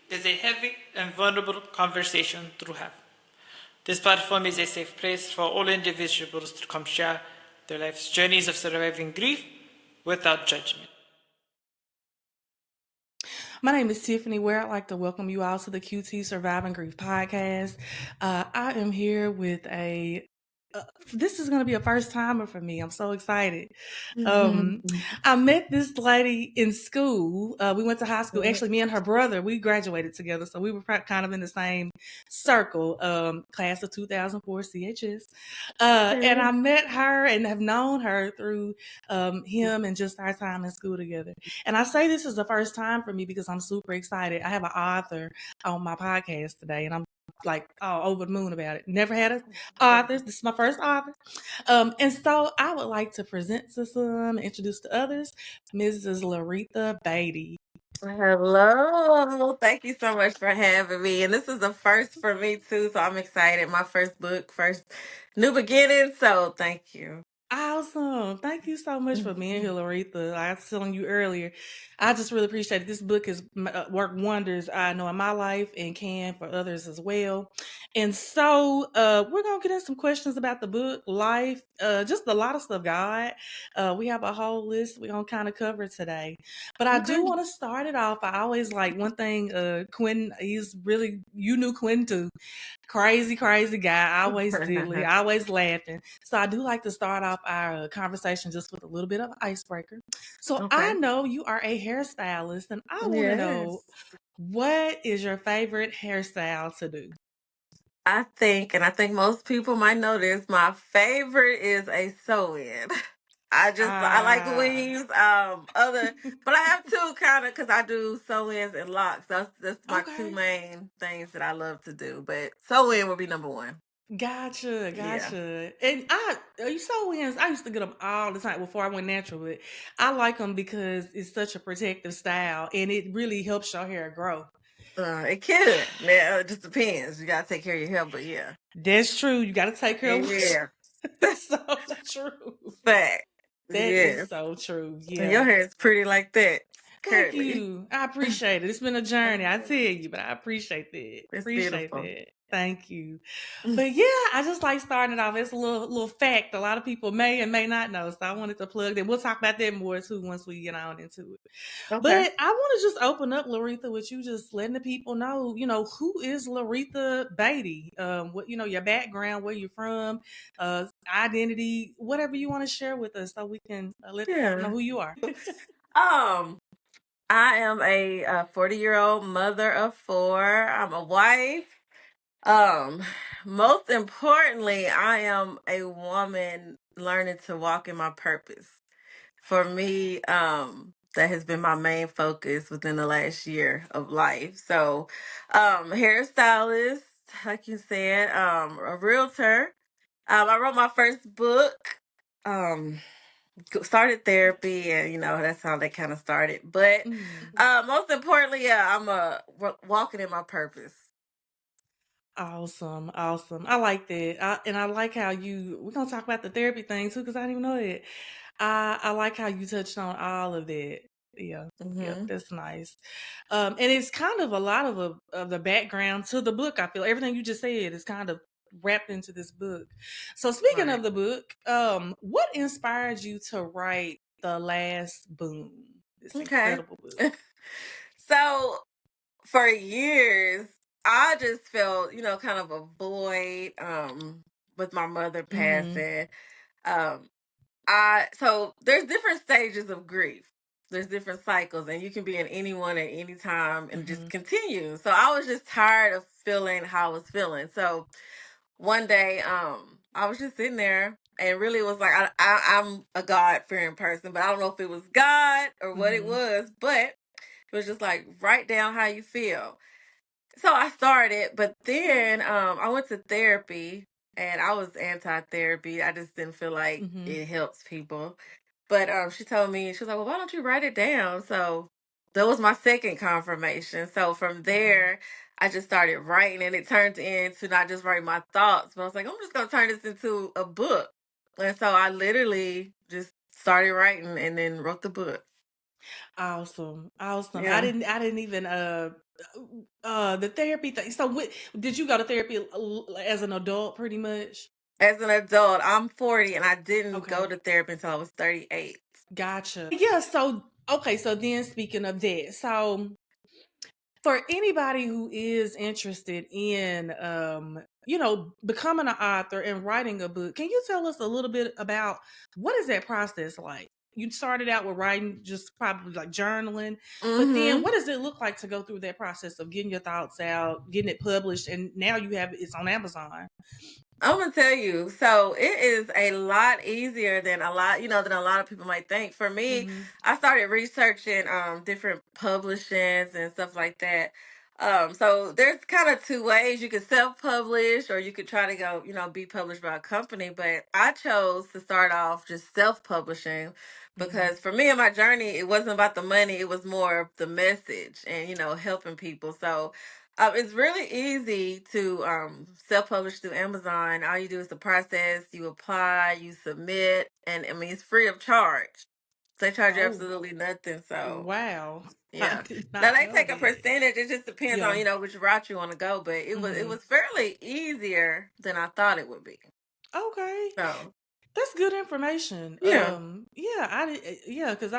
is a heavy and vulnerable conversation to have. This platform is a safe place for all individuals to come share their life's journeys of surviving grief without judgment. My name is Tiffany Ware. I'd like to welcome you all to the QT Surviving Grief podcast. I am here with this is going to be a first timer for me. I'm so excited. I met this lady in school. We went to high school. Actually, me and her brother, we graduated together. So we were kind of in the same circle, class of 2004 CHS. And I met her and have known her through him and just our time in school together. And I say this is the first time for me because I'm super excited. I have an author on my podcast today, and I'm like all over the moon about it. Never had an author. This is my first author. And so I would like to present to some, introduce to others, Mrs. Laretha Batey. Hello. Thank you so much for having me. And this is a first for me too, so I'm excited. My first book, first new beginning. So thank you. Awesome. Thank you so much for being here, Laretha. I was telling you earlier, I just really appreciate it. This book has worked wonders, I know, in my life and can for others as well. And so we're going to get in some questions about the book, life, just a lot of stuff, God. We have a whole list we're going to kind of cover today. But I do want to start it off. I always like one thing, Quinn, you knew Quinn too. Crazy guy, always silly, always laughing. So I do like to start off our conversation just with a little bit of icebreaker. So I know you are a hairstylist, and I want to know, what is your favorite hairstyle to do? I think most people might know this. My favorite is a sew-in. I like weaves. But I have two kind of because I do sew-ins and locks. That's my two Okay. main things that I love to do. But sew-in would be number one. Gotcha. Yeah. And you saw wins. I used to get them all the time before I went natural, but I like them because it's such a protective style and it really helps your hair grow. It could. Now it just depends. You gotta take care of your hair, but yeah. That's true. You got to take care of what Yeah. That's so true. Fact. That is Yes. so true. And your Yeah. hair is pretty like that Thank currently. you. I appreciate it. It's been a journey, I tell you, but I appreciate that. It's Appreciate beautiful. that. Thank you. But yeah, I just like starting it off. It's a little fact a lot of people may and may not know. So I wanted to plug that. We'll talk about that more too once we get on into it. Okay. But I want to just open up, Laretha, with you just letting the people know, who is Laretha Batey? What your background, where you're from, identity, whatever you want to share with us, so we can let people know Yeah. who you are. Um, I am a 40-year-old mother of four. I'm a wife. Um, Most importantly, I am a woman learning to walk in my purpose. For me, that has been my main focus within the last year of life. So, hairstylist, like you said, a realtor. I wrote my first book. Um, Started therapy, and that's how that kind of started. But Mm. most importantly, yeah, I'm walking in my purpose. Awesome, awesome. I like that. And I like how we're going to talk about the therapy thing too, because I didn't even know that. I like how you touched on all of that. Yeah, yep, Hmm. that's nice. And it's kind of a lot of the background to the book. I feel everything you just said is kind of wrapped into this book. So speaking Right. of the book, what inspired you to write The Last Boom? This Okay. incredible book. So for years, I just felt, kind of a void with my mother Mm-hmm. passing. Um so there's different stages of grief. There's different cycles, and you can be in anyone at any time and Mm-hmm. just continue. So I was just tired of feeling how I was feeling. So one day, I was just sitting there and really was like, I'm a God fearing person, but I don't know if it was God or what it Mm-hmm. was, but it was just like, write down how you feel. So I started, but then I went to therapy, and I was anti-therapy. I just didn't feel like Mm-hmm. it helps people. But she told me, she was like, well, why don't you write it down? So that was my second confirmation. So from Mm-hmm. there, I just started writing, and it turned into not just writing my thoughts, but I was like, I'm just gonna turn this into a book. And so I literally just started writing and then wrote the book. Awesome. Awesome. Yeah. I didn't even the therapy thing. So did you go to therapy as an adult pretty much? As an adult, I'm 40 and I didn't go Okay. to therapy until I was 38. Gotcha. Yeah, so okay, so then speaking of that, so for anybody who is interested in becoming an author and writing a book, can you tell us a little bit about what is that process like? You started out with writing, just probably like journaling, but then Mm-hmm. what does it look like to go through that process of getting your thoughts out, getting it published, and now you have it's on Amazon? I'm gonna tell you, so it is a lot easier than than a lot of people might think. For me, Hmm. I started researching different publishings and stuff like that. So there's kind of two ways. You could self-publish or you could try to go, be published by a company. But I chose to start off just self-publishing Hmm. because for me in my journey, it wasn't about the money, it was more of the message and helping people. So it's really easy to self-publish through Amazon. All you do is the process, you apply, you submit, and I mean it's free of charge. They charge you Oh, absolutely nothing. So wow. I yeah. did Now not they know take a that. percentage. It just depends Yeah. on, which route you want to go. But it Hmm. was fairly easier than I thought it would be. Okay. So That's good information. yeah. Yeah, yeah, because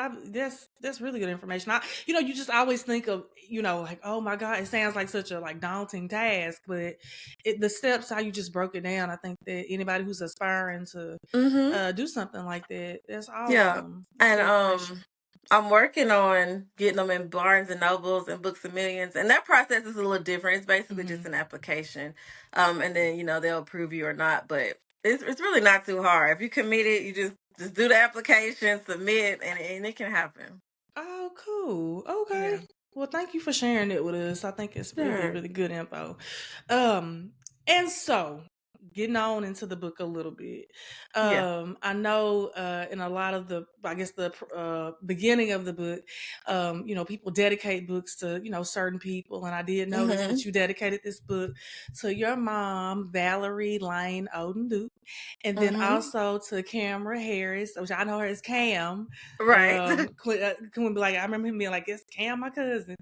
that's really good information. You just always think of, like, oh my God, it sounds like such a like daunting task, but the steps how you just broke it down. I think that anybody who's aspiring to Mm-hmm. do something like that, that's Yeah. awesome. That's And good information. I'm working on getting them in Barnes and Nobles and Books a Millions. And that process is a little different. It's basically Hmm. just an application. And then, they'll approve you or not. But it's really not too hard. If you commit it, you just do the application, submit, and it can happen. Oh, cool. Okay. Yeah. Well, thank you for sharing it with us. I think it's really, Sure. really good info. Um, and so getting on into the book a little bit. Yeah. I know in a lot of I guess the beginning of the book, people dedicate books to, certain people. And I did notice Mm-hmm. that you dedicated this book to your mom, Valerie Lane Oden, and then Mm-hmm. also to Camera Harris, which I know her as Cam. Right. Quinn be like, I remember him being like, "It's Cam, my cousin."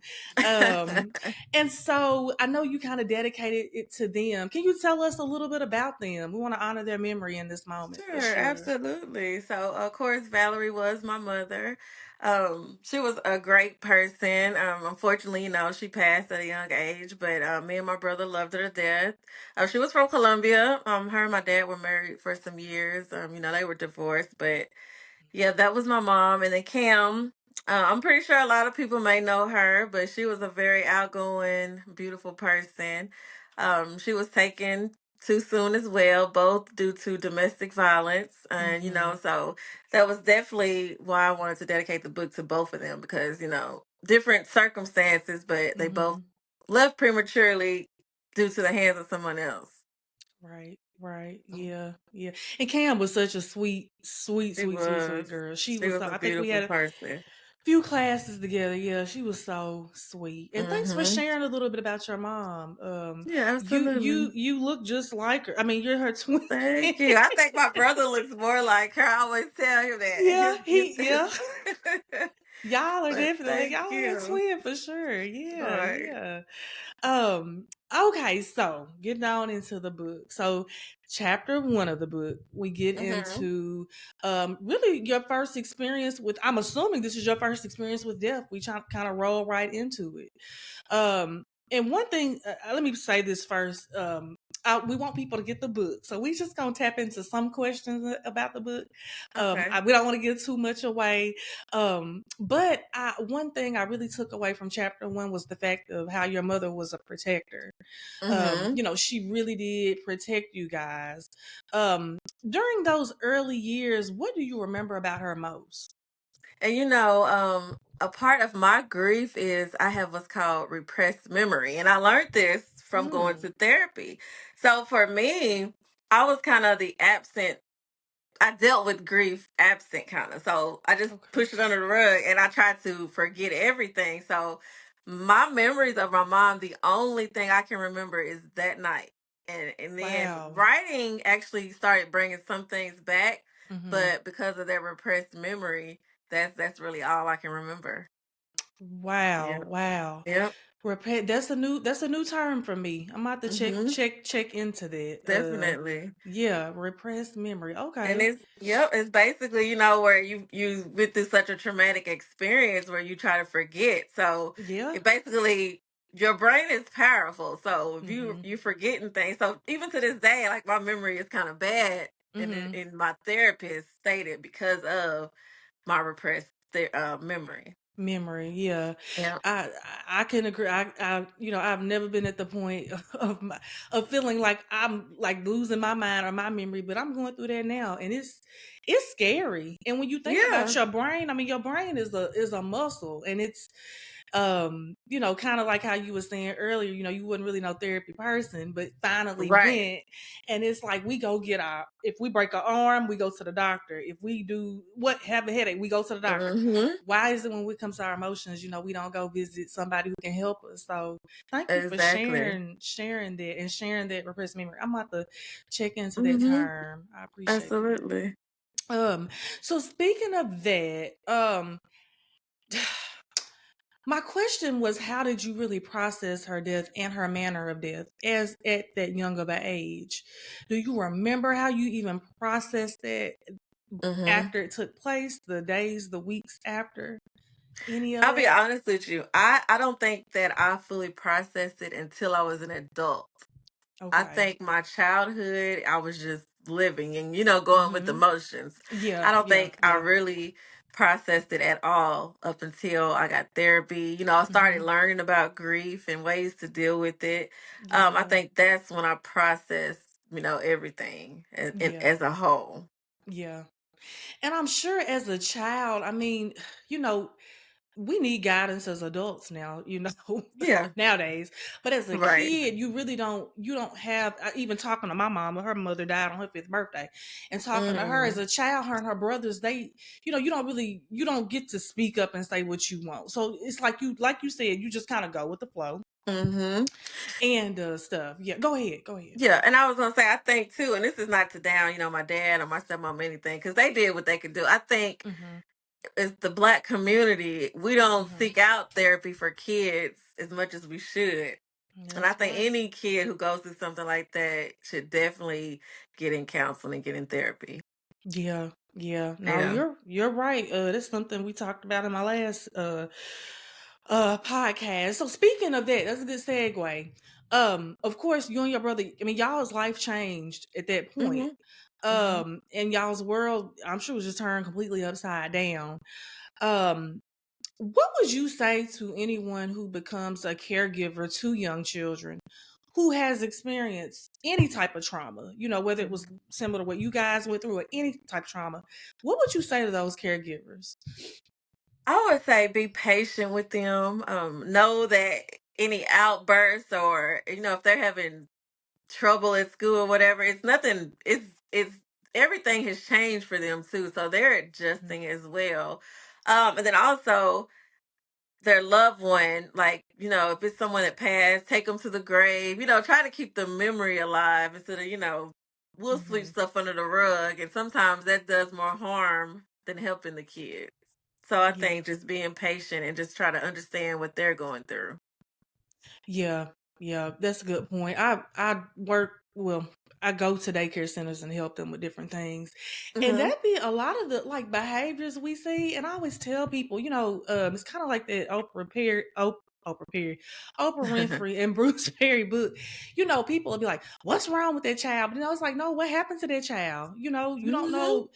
Um, and so I know you kind of dedicated it to them. Can you tell us a little bit about them? We want to honor their memory in this moment for Sure, sure. absolutely. So, of course, Valerie was my mother. She was a great person. Unfortunately, she passed at a young age, but me and my brother loved her to death. She was from Colombia. Her and my dad were married for some years. They were divorced, but yeah, that was my mom. And then Cam, I'm pretty sure a lot of people may know her, but she was a very outgoing, beautiful person. She was taken too soon as well, both due to domestic violence. And, Mm-hmm. so that was definitely why I wanted to dedicate the book to both of them because, different circumstances, but they both Mm-hmm. left prematurely due to the hands of someone else. Right, right, yeah, yeah. And Cam was such a sweet, sweet, She sweet, sweet, sweet was. girl. She She was was so. a I think we beautiful had a person. few classes together. Yeah, she was so sweet. And thanks for Mm-hmm. sharing a little bit about your mom. Yeah, absolutely. You look just like her. I mean, you're her twin. Thank you. I think my brother looks more like her. I always tell him that. Yeah, His yeah. Y'all are but definitely thank y'all are a you. twin for sure. All Yeah, right. yeah. Okay, so getting on into the book. So chapter one of the book, we get Mm-hmm. into really your first experience with, I'm assuming this is your first experience with death. We kind of roll right into it. And one thing, let me say this first. We want people to get the book, so we just gonna tap into some questions about the book. Okay. We don't want to give too much away. But one thing I really took away from chapter one was the fact of how your mother was a protector. Mm-hmm. She really did protect you guys. During those early years, what do you remember about her most? And a part of my grief is I have what's called repressed memory. And I learned this from going Mm, to therapy. So for me, I was kind of the absent I dealt with grief absent kind of. So I just okay. pushed it under the rug and I tried to forget everything. So my memories of my mom, the only thing I can remember is that night. And then Wow. writing actually started bringing some things back, Mm-hmm. but because of that repressed memory, That's really all I can remember. Wow, Yeah. wow. Yep. That's a new term for me. I'm about to Mhm. check into that. Definitely. Yeah, repressed memory. And Okay. it's basically, where you went through such a traumatic experience where you try to forget. So Yeah. it basically your brain is powerful. So if Mm-hmm. you forgetting things, so even to this day, like my memory is kind of bad, and Mm-hmm. my therapist stated because of my repressed memory. Memory, yeah. Yeah. I can agree. I've never been at the point of feeling like I'm like losing my mind or my memory, but I'm going through that now, and it's scary. And when you think about Yeah. your brain, I mean, your brain is a muscle, and it's kind of like how you were saying earlier, you wasn't really no therapy person, but finally Right. went. And it's like we go get if we break our arm, we go to the doctor. If we have a headache, we go to the doctor. Mhm. Why is it when it comes to our emotions, we don't go visit somebody who can help us? So thank you for Exactly. sharing that and sharing that repressed memory. I'm about to check into that Mhm. term. I appreciate that. Absolutely. Um, so speaking of that, my question was, how did you really process her death and her manner of death as at that young of an age? Do you remember how you even processed that Mhm. after it took place, the days, the weeks after any of I'll be that? honest with you. I don't think that I fully processed it until I was an adult. I Okay. think my childhood, I was just living and, going with the Mm-hmm. motions. Yeah, I don't yeah, think I yeah. really processed it at all up until I got therapy. I Mm-hmm. started learning about grief and ways to deal with it. I Yeah, think that's when I processed, everything yeah, as a whole. yeah. And I'm sure as a child, I mean, you know, we need guidance as adults now, Yeah. nowadays. But as a Right. kid, you don't have, even talking to my mama, her mother died on her fifth birthday. And talking to her as Mm. a child, her and her brothers, you don't get to speak up and say what you want. So it's like you said, you just kind of go with the flow Mhm. and stuff. Yeah, go ahead. Go ahead. Yeah, and I was gonna say, I think too, and this is not to down, my dad or my stepmom, anything, because they did what they could do. I think Hmm. as the Black community, we don't Hmm. seek out therapy for kids as much as we should. And I That's think right. any kid who goes through something like that should definitely get in counseling, get in therapy. Yeah, yeah. No, Yeah. you're right. That's something we talked about in my last podcast. So speaking of that, that's a good segue. Of course, you and your brother, I mean, y'all's life changed at that point. Hmm. Hmm. And y'all's world, I'm sure, was just turned completely upside down. Um, what would you say to anyone who becomes a caregiver to young children who has experienced any type of trauma, whether it was similar to what you guys went through or any type of trauma? What would you say to those caregivers? I would say be patient with them. Know that any outbursts or, if they're having trouble at school or whatever, it's nothing, it's everything has changed for them too, so they're adjusting as well. And then also their loved one, like, if it's someone that passed, take them to the grave, try to keep the memory alive instead of, we'll sweep Mm-hmm. stuff under the rug, and sometimes that does more harm than helping the kids. So I Yeah. think just being patient and just try to understand what they're going through. Yeah, yeah, that's a good point. I work well. I go to daycare centers and help them with different things, and Hmm. that be a lot of the like behaviors we see. And I always tell people, it's kind of like that Oprah Winfrey and Bruce Perry book. People will be like, "What's wrong with that child?" But it's like, no, what happened to that child? You don't Hmm. know.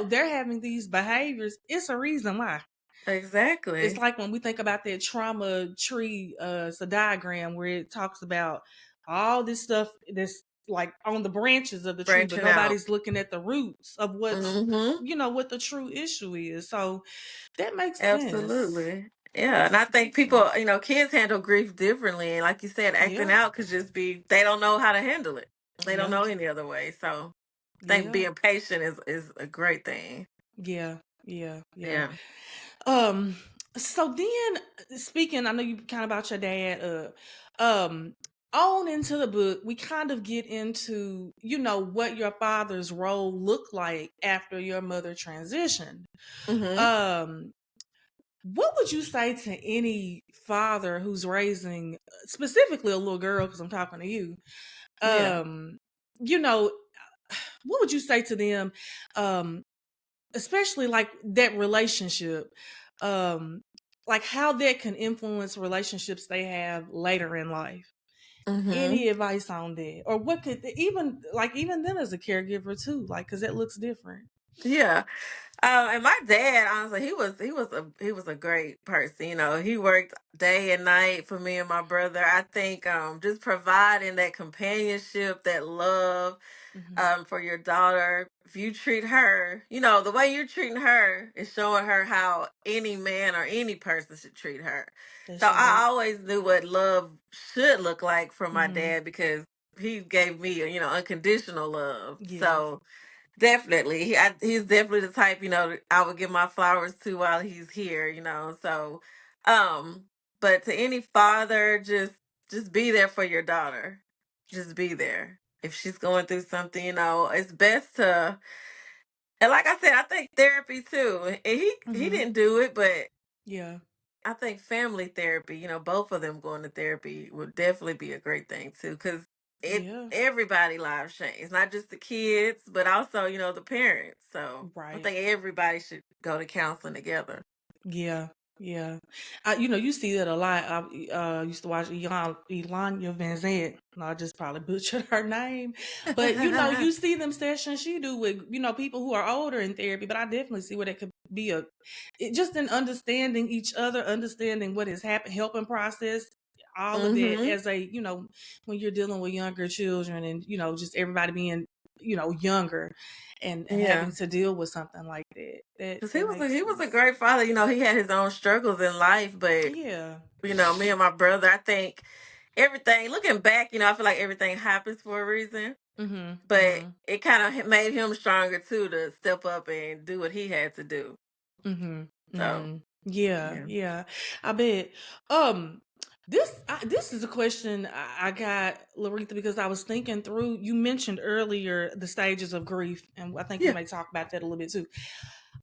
They're having these behaviors. It's a reason why. It's Exactly. like when we think about that trauma tree, it's a diagram where it talks about all this stuff that's like on the branches of the tree, but Branching out. nobody's looking at the roots of Hmm. what the true issue is. So that makes sense. Absolutely. That Yeah. And I makes think complete people, sense. kids handle grief differently. And like you said, acting Yeah. out could just be, they don't know how to handle it. They don't Yeah. know any other way. So I think Yeah. being patient is a great thing. Yeah. Yeah. Yeah. Yeah. So then speaking, I know you kind of about your dad, um, on into the book, we kind of get into, what your father's role looked like after your mother transitioned. Mm-hmm. Um, what would you say to any father who's raising specifically a little girl, because I'm talking to you? Yeah. You know, what would you say to them? Especially like that relationship, um, like how that can influence relationships they have later in life. Mm-hmm. Any advice on that, or what could even them as a caregiver too, like because it looks different. Yeah. And my dad, honestly, he was a great person. He worked day and night for me and my brother. I think just providing that companionship, that love Hmm. for your daughter. If you treat her, the way you're treating her is showing her how any man or any person should treat her. So That's I right. always knew what love should look like from my Hmm. dad because he gave me, unconditional love. Yeah. So definitely. He's definitely the type, I would give my flowers to while he's here. So, um, but to any father, just be there for your daughter. Just be there. If she's going through something, it's best to, and like I said, I think therapy too. And he Hmm. didn't do it, but Yeah. I think family therapy, both of them going to therapy would definitely be a great thing too, because it Yeah. everybody lives change. It's not just the kids, but also the parents. So I Right. think everybody should go to counseling together. Yeah, yeah. You see that a lot. I used to watch Elanya Van Zant. No, I just probably butchered her name. But you see them sessions she do with, people who are older in therapy. But I definitely see where that could be just in understanding each other, understanding what has happened, helping process all of that Hmm. as when you're dealing with younger children and, just everybody being, younger and Yeah, having to deal with something like that. That because he that was a, makes he was a sense. great father. He had his own struggles in life, but Yeah. me and my brother, I think everything. Looking back, I feel like everything happens for a reason. Mhm. But Mhm. it kind of made him stronger too to step up and do what he had to do. Mhm. So Mhm. Yeah. yeah, Yeah. I bet. Um. This is a question I got, Laretha, because I was thinking through. You mentioned earlier the stages of grief, and I think we yeah. may talk about that a little bit too.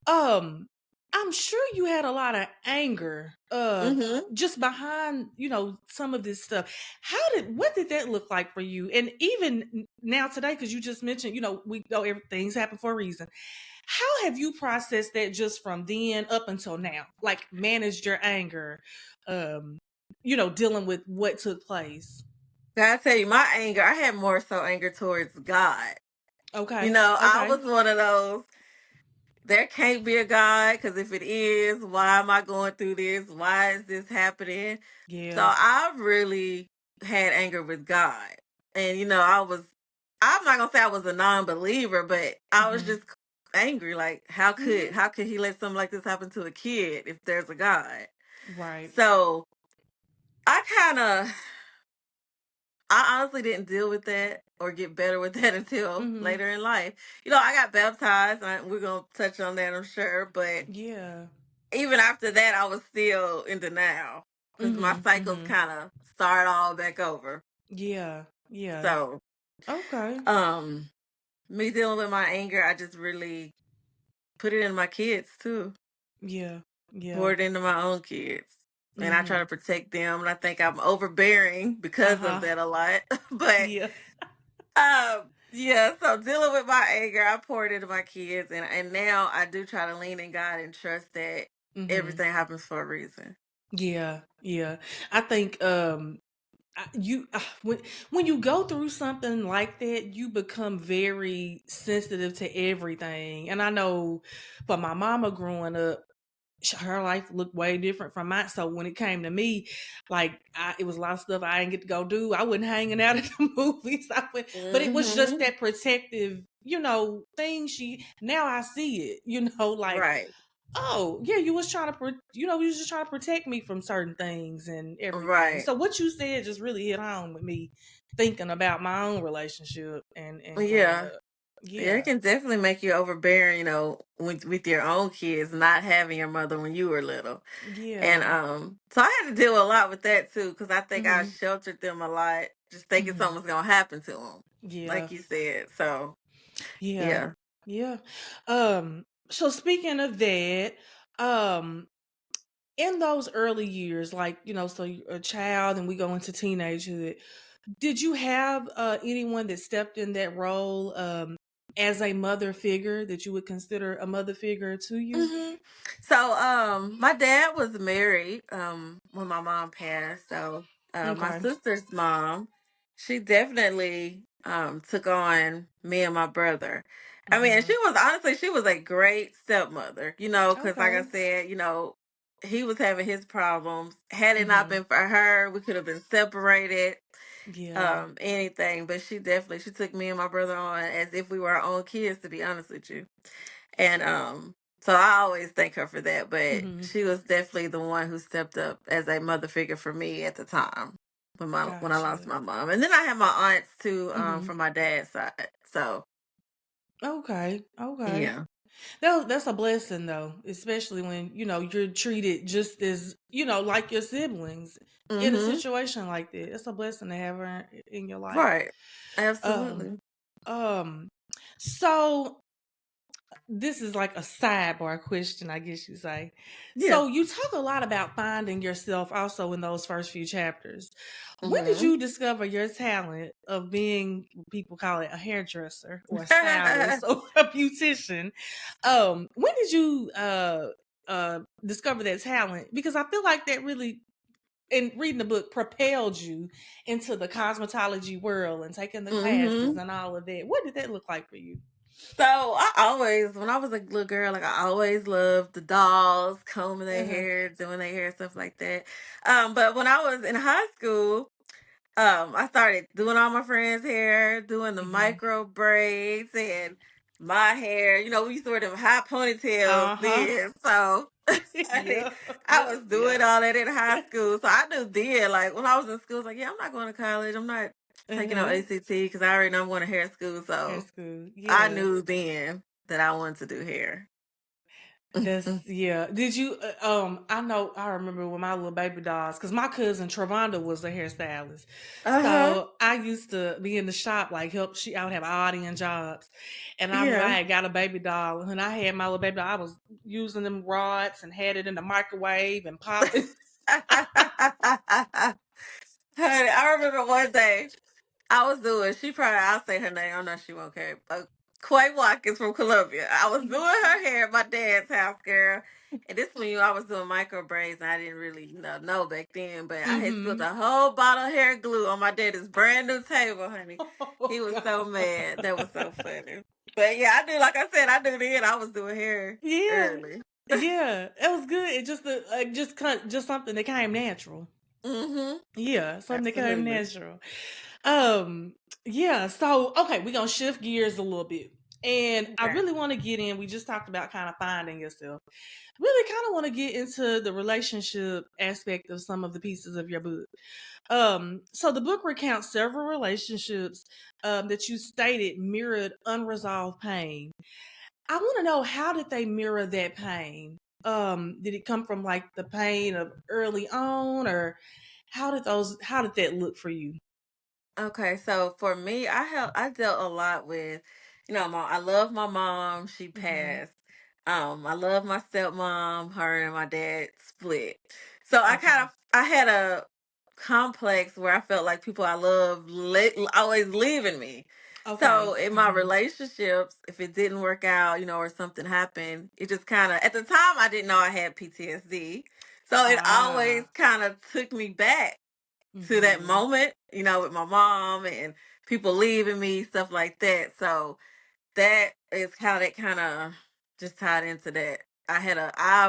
Um, I'm sure you had a lot of anger, Hmm. just behind, some of this stuff. What did that look like for you? And even now today, because you just mentioned, we know everything's happened for a reason. How have you processed that just from then up until now? Like managed your anger, um, dealing with what took place. Gotta tell you, my anger. I had more so anger towards God. Okay. I Okay. was one of those. There can't be a God because if it is, why am I going through this? Why is this happening? So Yeah. I really had anger with God, and I was. I'm not gonna say I was a non-believer, but I was Hmm. just angry. Like, how could Hmm. how could he let something like this happen to a kid if there's a God? Right. So I kind of, I honestly didn't deal with that or get better with that until Hmm. later in life. I got baptized. We're gonna touch on that, I'm sure. But Yeah. even after that, I was still in denial because my Hmm. cycles Hmm. kind of start all back over. Yeah. Yeah. So, Okay. um, me dealing with my anger, I just really put it in my kids too. Yeah. Yeah. Poured into my own kids. And I try Hmm. to protect them. And I think I'm overbearing because of Uh-huh. that a lot. But Yeah. yeah, so dealing with my anger, I poured into my kids and now I do try to lean in God and trust that Hmm. everything happens for a reason. Yeah. Yeah. I think when you go through something like that, you become very sensitive to everything. And I know for my mama growing up, her life looked way different from mine. So when it came to me, like it was a lot of stuff I didn't get to go do. I wasn't hanging out at the movies. But it was just Hmm. that protective, thing. Now I see it, like, Right. oh yeah, you was trying to, you was just trying to protect me from certain things and everything. Right. So what you said just really hit home with me, thinking about my own relationship and growing Yeah. up. Yeah, it Yeah. can definitely make you overbearing, with your own kids, not having your mother when you were little. And Yeah. so I had to deal a lot with that too, because I think I Mhm. sheltered them a lot, just thinking Mhm. something was gonna happen to them, Yeah. like you said. So Yeah. yeah. Yeah. So speaking of that, um in those early years, like, so you're a child and we go into teenagehood, did you have anyone that stepped in that role as a mother figure that you would consider a mother figure to you? hmm So, my dad was married when my mom passed. So, my Okay. sister's mom, she definitely took on me and my brother. I mean, and Hmm. she was a great stepmother. Because like I Okay. said, he was having his problems. Had it not Hmm. been for her, we could have been separated. Yeah. Anything, but she took me and my brother on as if we were our own kids. To be honest with you. And so I always thank her for that. But Hmm. she was definitely the one who stepped up as a mother figure for me at the time when I lost Gotcha. my mom. And then I had my aunts too, Hmm. from my dad's side. So Okay. Okay. yeah. That's a blessing though, especially when, you're treated just as, like your siblings in a Mhm. situation like that. It's a blessing to have her in your life. Right. Um, Absolutely. um, so this is like a sidebar question, I guess you say. Yeah. So you talk a lot about finding yourself also in those first few chapters. When did Mhm. you discover your talent of being, people call it a hairdresser or a stylist or a beautician? When did you discover that talent? Because I feel like that really, in reading the book, propelled you into the cosmetology world and taking the classes mhm. and all of that. What did that look like for you? So I always, when I was a little girl, like I always loved the dolls, combing their Uh-huh. hair, doing their hair, stuff like that. But when I was in high school, I started doing all my friends' hair, doing the Hmm. micro braids and my hair. We used to wear them high ponytails Uh-huh. then. So Yeah. I was Yeah. doing all that in high school. So I knew then, like when I was in school, I was like, yeah, I'm not going to college. I'm not taking no Uh-huh. ACT because I already know I'm going to hair school. Hair So school. I Yeah. knew then that I wanted to do hair. That's yeah. Did you I know I remember when my little baby dolls, because my cousin Travonda was a hairstylist. Uh-huh. So I used to be in the shop, like I would have odd end jobs. And I remember Yeah. I had got a baby doll. And when I had my little baby doll, I was using them rods and had it in the microwave and popping. Honey, I remember one day I was doing, she probably, I'll say her name, I know she won't care. Quay Watkins from Columbia. I was doing her hair at my dad's house, girl. And this when I was doing micro braids, and I didn't really, know back then. But I had spilled Mm-hmm. a whole bottle of hair glue on my daddy's brand new table, honey. He Oh was so God. mad. That was so funny. But yeah, I knew, like I said, I knew then I was doing hair Yeah. early. Yeah. It was good. It just just something that came natural. Mm-hmm. Yeah, something that came Absolutely. natural. Um, yeah, so okay, we're gonna shift gears a little bit. And I Okay. really want to get in. We just talked about kind of finding yourself. Really kind of want to get into the relationship aspect of some of the pieces of your book. So the book recounts several relationships that you stated mirrored unresolved pain. I want to know, how did they mirror that pain? Did it come from like the pain of early on, or how did that look for you? Okay, so for me, I dealt a lot with, I love my mom. She Hmm. passed. I love my stepmom. Her and my dad split. So Okay. I had a complex where I felt like people I love always leaving me. So Okay. in my Hmm. relationships, if it didn't work out, or something happened, it just kind of, at the time I didn't know I had PTSD. So it always Ah. kind of took me back to that Hmm. moment, with my mom and people leaving me, stuff like that. So that is how that kind of just tied into that.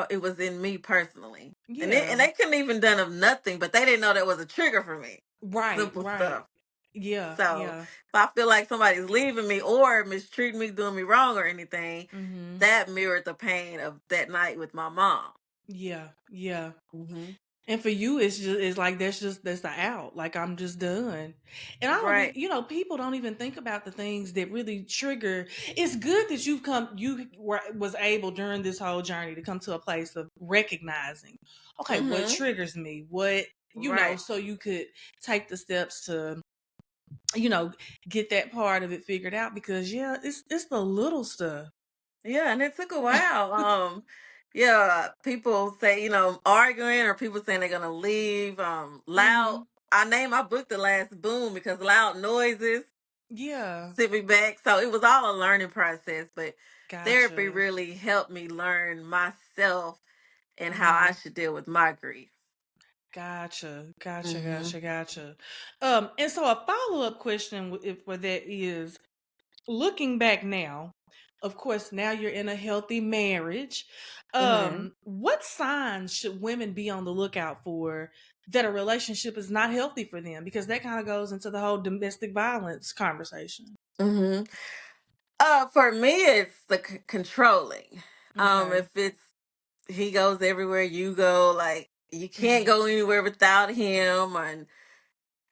It was in me personally. And Yeah. they couldn't even done of nothing, but they didn't know that was a trigger for me. Right. Simple Right. stuff. Yeah. So Yeah. if I feel like somebody's leaving me or mistreating me, doing me wrong or anything, Hmm. that mirrored the pain of that night with my mom. Yeah. Yeah. Hmm And for you, it's like that's the out. Like I'm just done. And I don't, Right. people don't even think about the things that really trigger. It's good that was able during this whole journey to come to a place of recognizing, okay, what Mm-hmm. triggers me, what Right. so you could take the steps to, you know, get that part of it figured out. Because yeah, it's the little stuff. Yeah, and it took a while. Yeah, people say, arguing or people saying they're gonna leave. Loud. Mm-hmm. I named my book The Last Boom because loud noises Yeah. sent me back. So it was all a learning process, but therapy Gotcha. really helped me learn myself and how I Mm-hmm. should deal with my grief. Gotcha, gotcha, Hmm. gotcha, gotcha. And so a follow-up question for that is, looking back now, of course, now you're in a healthy marriage. Hmm. What signs should women be on the lookout for that a relationship is not healthy for them? Because that kind of goes into the whole domestic violence conversation. Hmm. For me, it's the controlling. Okay. If it's he goes everywhere you go, like you can't Mm-hmm. go anywhere without him, and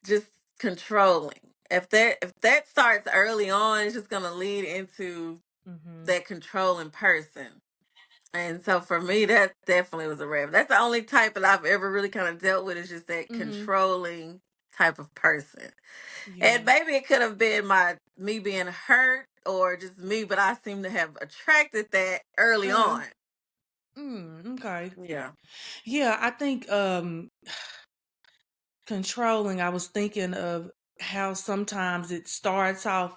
just controlling. If that starts early on, it's just gonna lead into Mm-hmm. that controlling person. And so for me, that definitely was a red. That's the only type that I've ever really kind of dealt with, is just that Mm-hmm. controlling type of person. And Yeah. maybe it could have been me being hurt or just me, but I seem to have attracted that early Uh-huh. on. Okay. Yeah. Yeah, I think controlling, I was thinking of how sometimes it starts off,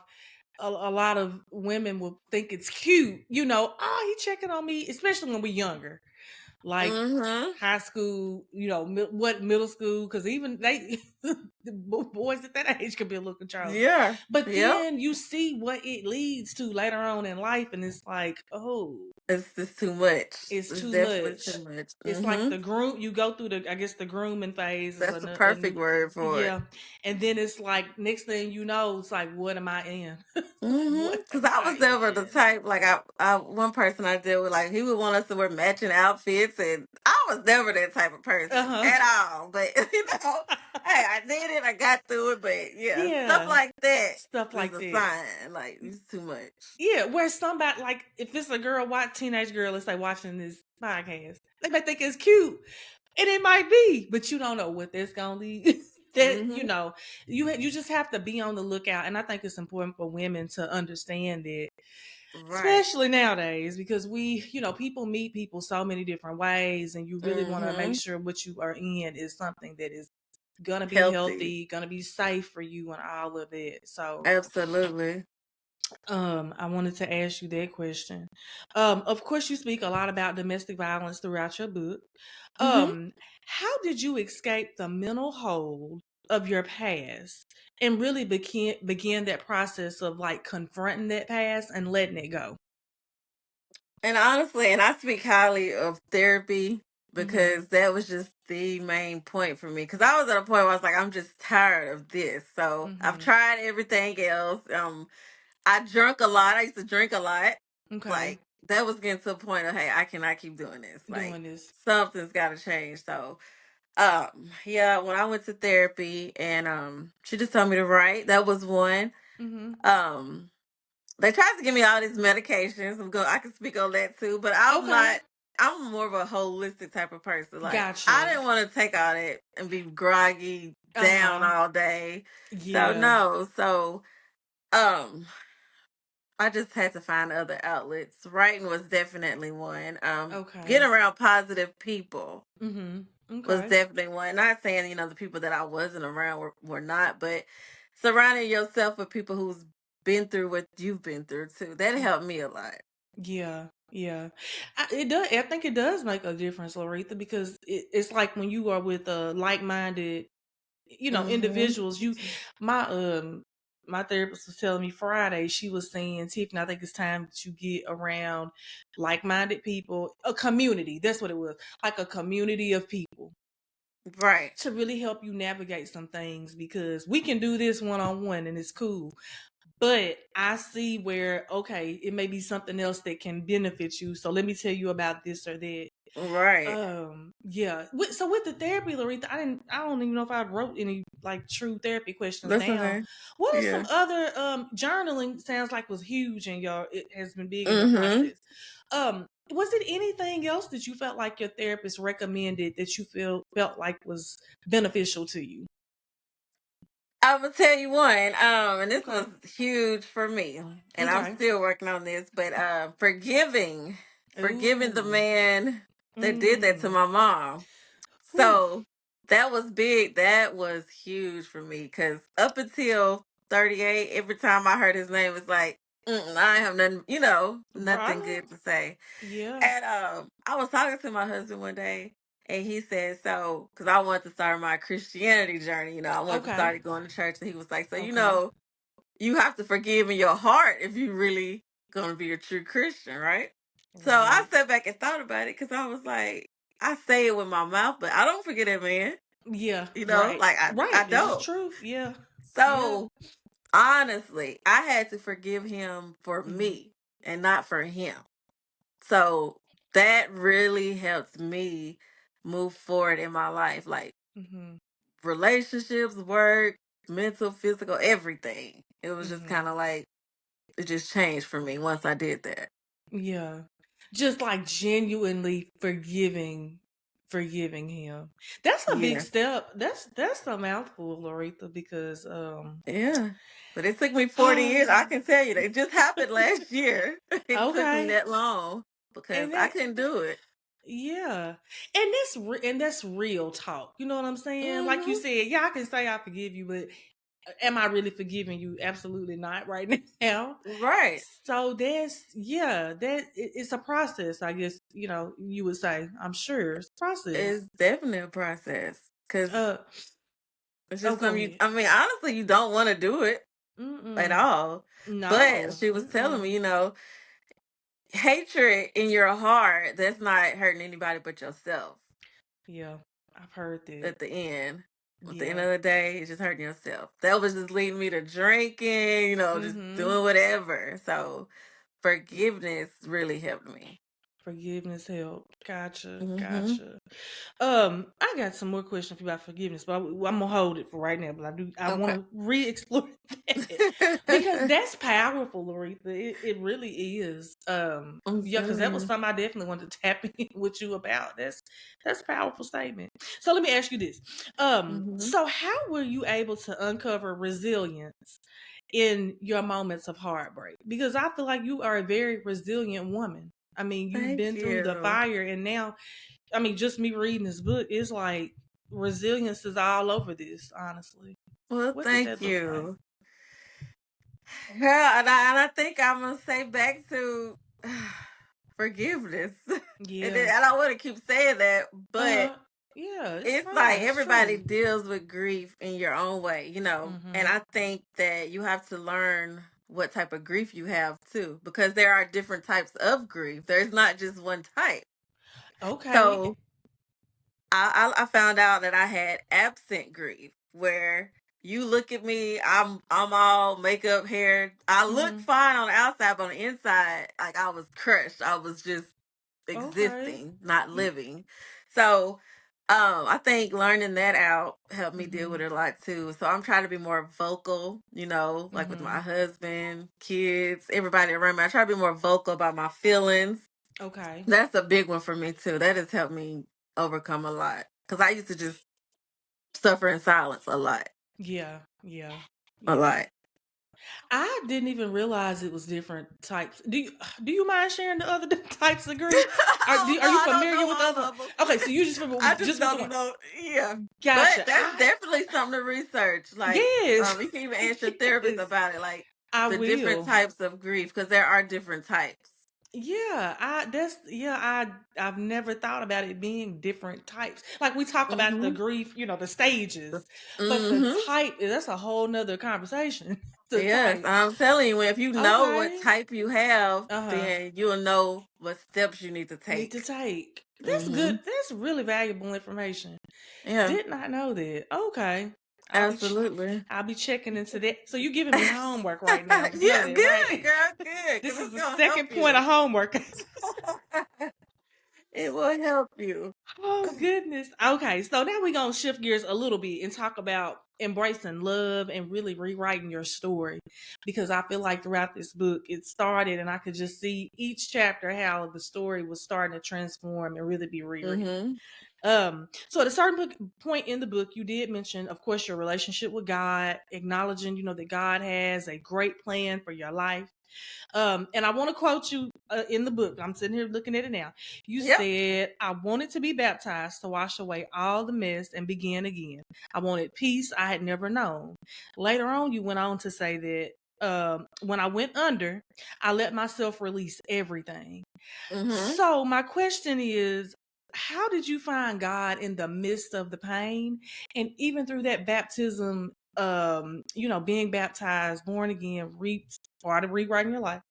a lot of women will think it's cute, oh, he checking on me, especially when we're younger, like Mm-hmm. high school, what middle school, because even they, the boys at that age can be a little controlling. Yeah. But Yep. then you see what it leads to later on in life, and it's like, oh, It's just too much. it's It's too definitely much. too much. It's like Mm-hmm. the groom. You go through I guess the grooming phase is That's the perfect word for it. yeah, and then it's like next thing you know, it's like, what am I in? What Because am I I was never the in? type, like I one person I dealt with, like he would want us to wear matching outfits, and I was never that type of person Uh at all. But hey, I did it, I got through it. But yeah, stuff Yeah, like that stuff is like a that. sign, like it's too much. Yeah, where somebody, like, if it's a girl, teenage girl, let's say, watching this podcast, they may think it's cute, and it might be, but you don't know what that's gonna lead. That Hmm. you just have to be on the lookout, and I think it's important for women to understand that, Right. especially nowadays, because people meet people so many different ways, and you really want to make Hmm. sure what you are in is something that is gonna be Healthy. healthy, gonna be safe for you, and all of it. So Absolutely. I wanted to ask you that question. Of course, you speak a lot about domestic violence throughout your book. Hmm. Um, how did you escape the mental hold of your past and really begin that process of like confronting that past and letting it go? And honestly, and I speak highly of therapy Mm-hmm. because that was just the main point for me. Because I was at a point where I was like, I'm just tired of this. So I've Mm-hmm. tried everything else. I drunk a lot. I used to drink a lot. Okay. Like that was getting to a point of, hey, I cannot keep doing this. Like Doing this. something's got to change. So, yeah, when I went to therapy and she just told me to write. That was one. Mm-hmm. Um, they tried to give me all these medications. I can speak on that too, but I'm Okay. not. I'm more of a holistic type of person. Like I Gotcha. didn't want to take all that and be groggy down Uh-huh. all day. So Yeah. no. So um, I just had to find other outlets. Writing was definitely one. Okay. Getting around positive people Mm-hmm. was Okay. definitely one. Not saying the people that I wasn't around were not, but surrounding yourself with people who's been through what you've been through too. That helped me a lot. Yeah, yeah. It does. I think it does make a difference, Laretha, because it's like when you are with like-minded, Mhm. individuals. My my therapist was telling me Friday. She was saying, Tiffany, I think it's time that you get around like-minded people, a community. That's what it was, like a community of people Right. to really help you navigate some things, because we can do this one-on-one and it's cool. But I see where, okay, it may be something else that can benefit you. So let me tell you about this or that. Right. Yeah. So with the therapy, Laretha, I don't even know if I wrote any like true therapy questions That's down. okay. What are Yeah. some other journaling sounds like was huge it has been big in your Mm-hmm. process. Was it anything else that you felt like your therapist recommended that you felt like was beneficial to you? I'm gonna tell you one, and this Okay. was huge for me, and I'm Okay. still working on this. But forgiving the Ooh. man that did that to Mm. my mom. Whew. So that was big. That was huge for me because up until 38, every time I heard his name, it's like, I have nothing, nothing Right. good to say. Yeah. And I was talking to my husband one day, and he said, so, because I wanted to start my Christianity journey, I wanted to Okay. start going to church. And he was like, so, Okay. you have to forgive in your heart if you really going to be a true Christian, right? So I Right. sat back and thought about it because I was like, I say it with my mouth, but I don't forget that man. Yeah. Right. Like Right. I This is don't. true. Yeah. Yeah. So honestly, I had to forgive him for Mm-hmm. me and not for him. So that really helps me move forward in my life, like Mm-hmm. relationships, work, mental, physical, everything. It was just Mm-hmm. kind of like it just changed for me once I did that. Yeah. Just like genuinely forgiving him. That's a big Yeah. step. That's a mouthful, Laretha, because Yeah. But it took me 40 years. I can tell you that it just happened last year. It took me okay. that long because And I that couldn't do it. yeah. And that's real talk. You know what I'm saying? Like you Hmm. said, yeah, I can say I forgive you, but am I really forgiving you? Absolutely not right now. Right. So it's a process, I guess, you would say. I'm sure it's a process. It's definitely a process because Uh it's oh, just go something ahead. I mean, honestly, you don't want to do it at Mm-mm. all. But No. she was telling me, Mm-mm. hatred in your heart, that's not hurting anybody but yourself Yeah. I've heard that. at the end. At the end Yeah. of the day, it's just hurting yourself. That was just leading me to drinking, just Mm-hmm. doing whatever. So forgiveness really helped me. Forgiveness help. Gotcha. Hmm. Gotcha. I got some more questions about forgiveness, but I'm gonna hold it for right now. But I want Okay. to re-explore that because that's powerful, Laretha. It really is. I'm Yeah, because telling that was you. something I definitely wanted to tap in with you about. That's a powerful statement. So let me ask you this. Hmm. So how were you able to uncover resilience in your moments of heartbreak? Because I feel like you are a very resilient woman. I mean, you've Thank been through the you. fire, and now I mean, just me reading this book, it's like resilience is all over this, honestly. Well, What did thank that look like? you. Yeah, and I think I'm gonna say back to forgiveness. Yeah. I don't want to keep saying that, but Uh-huh. Yeah, it's it's like fine. It's everybody true. deals with grief in your own way, And Mm-hmm. I think that you have to learn what type of grief you have too, because there are different types of grief. There's not just one type. Okay. So I found out that I had absent grief, where you look at me, I'm all makeup, hair. I look Mm-hmm. fine on the outside, but on the inside, like I was crushed. I was just Okay. existing, not living. So I think learning that out helped me deal Mm-hmm. with it a lot too. So I'm trying to be more vocal, like with Mm-hmm. my husband, kids, everybody around me. I try to be more vocal about my feelings. Okay. That's a big one for me too. That has helped me overcome a lot. Because I used to just suffer in silence a lot. Yeah. Yeah. A Yeah. lot. I didn't even realize it was different types. Do you mind sharing the other types of grief? Oh no, Are you I don't familiar know with the all other? of them. Okay, so you I just just with the don't one. know. Yeah. But Gotcha. that's definitely something to research. Like, Yes. you can even ask your therapist Yes. about it, like I the different will. types of grief, because there are different types. Yeah, I've never thought about it being different types. Like we talk about the Mm-hmm. grief, the stages, but the Mm-hmm. type that's a whole nother conversation. The Yes, types. I'm telling you, if you know what Okay. type you have, Uh-huh. then you'll know what steps you need to Need to take. take. That's Mm-hmm. good. That's really valuable information. Yeah, Did not know that. Okay. I'll be ch- absolutely. I'll be checking into that. So you giving me homework right now. You know Yeah, that, good, right? girl, good, This because is it's the gonna help second point you. of homework. It will help you. Oh goodness. Okay, so now we're gonna shift gears a little bit and talk about embracing love and really rewriting your story. Because I feel like throughout this book it started and I could just see each chapter how the story was starting to transform and really be rewritten. Mm-hmm. So at a certain point in the book, you did mention, of course, your relationship with God, acknowledging, that God has a great plan for your life. And I want to quote you in the book. I'm sitting here looking at it now. You Yep. said, I wanted to be baptized to wash away all the mess and begin again. I wanted peace I had never known. Later on, you went on to say that when I went under, I let myself release everything. Mm-hmm. So, my question is, how did you find God in the midst of the pain? And even through that baptism, being baptized, born again, part of rewriting your life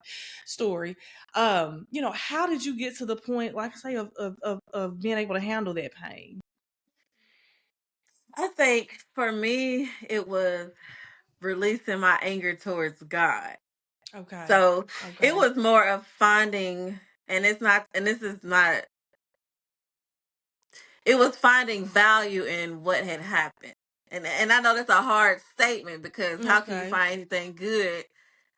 story. How did you get to the point, like I say, of being able to handle that pain? I think for me, it was releasing my anger towards God. Okay. So it Okay. was more of finding, and it's not, and this is not, it was finding value in what had happened. And I know that's a hard statement because how can you Okay. find anything good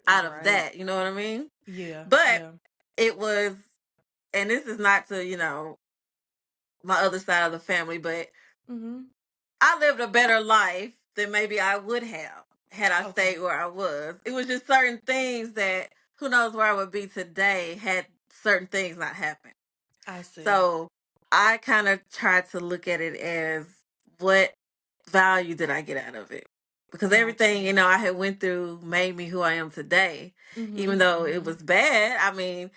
out of Right. that? You know what I mean? Yeah. But Yeah. it was, and this is not to, my other side of the family, but Mm-hmm. I lived a better life than maybe I would have had I Okay. stayed where I was. It was just certain things that who knows where I would be today had certain things not happened. I see. So I kind of tried to look at it as what value did I get out of it? Because Gotcha. everything, I had went through made me who I am today. Mm-hmm. Even though it Mm-hmm. was bad. I mean,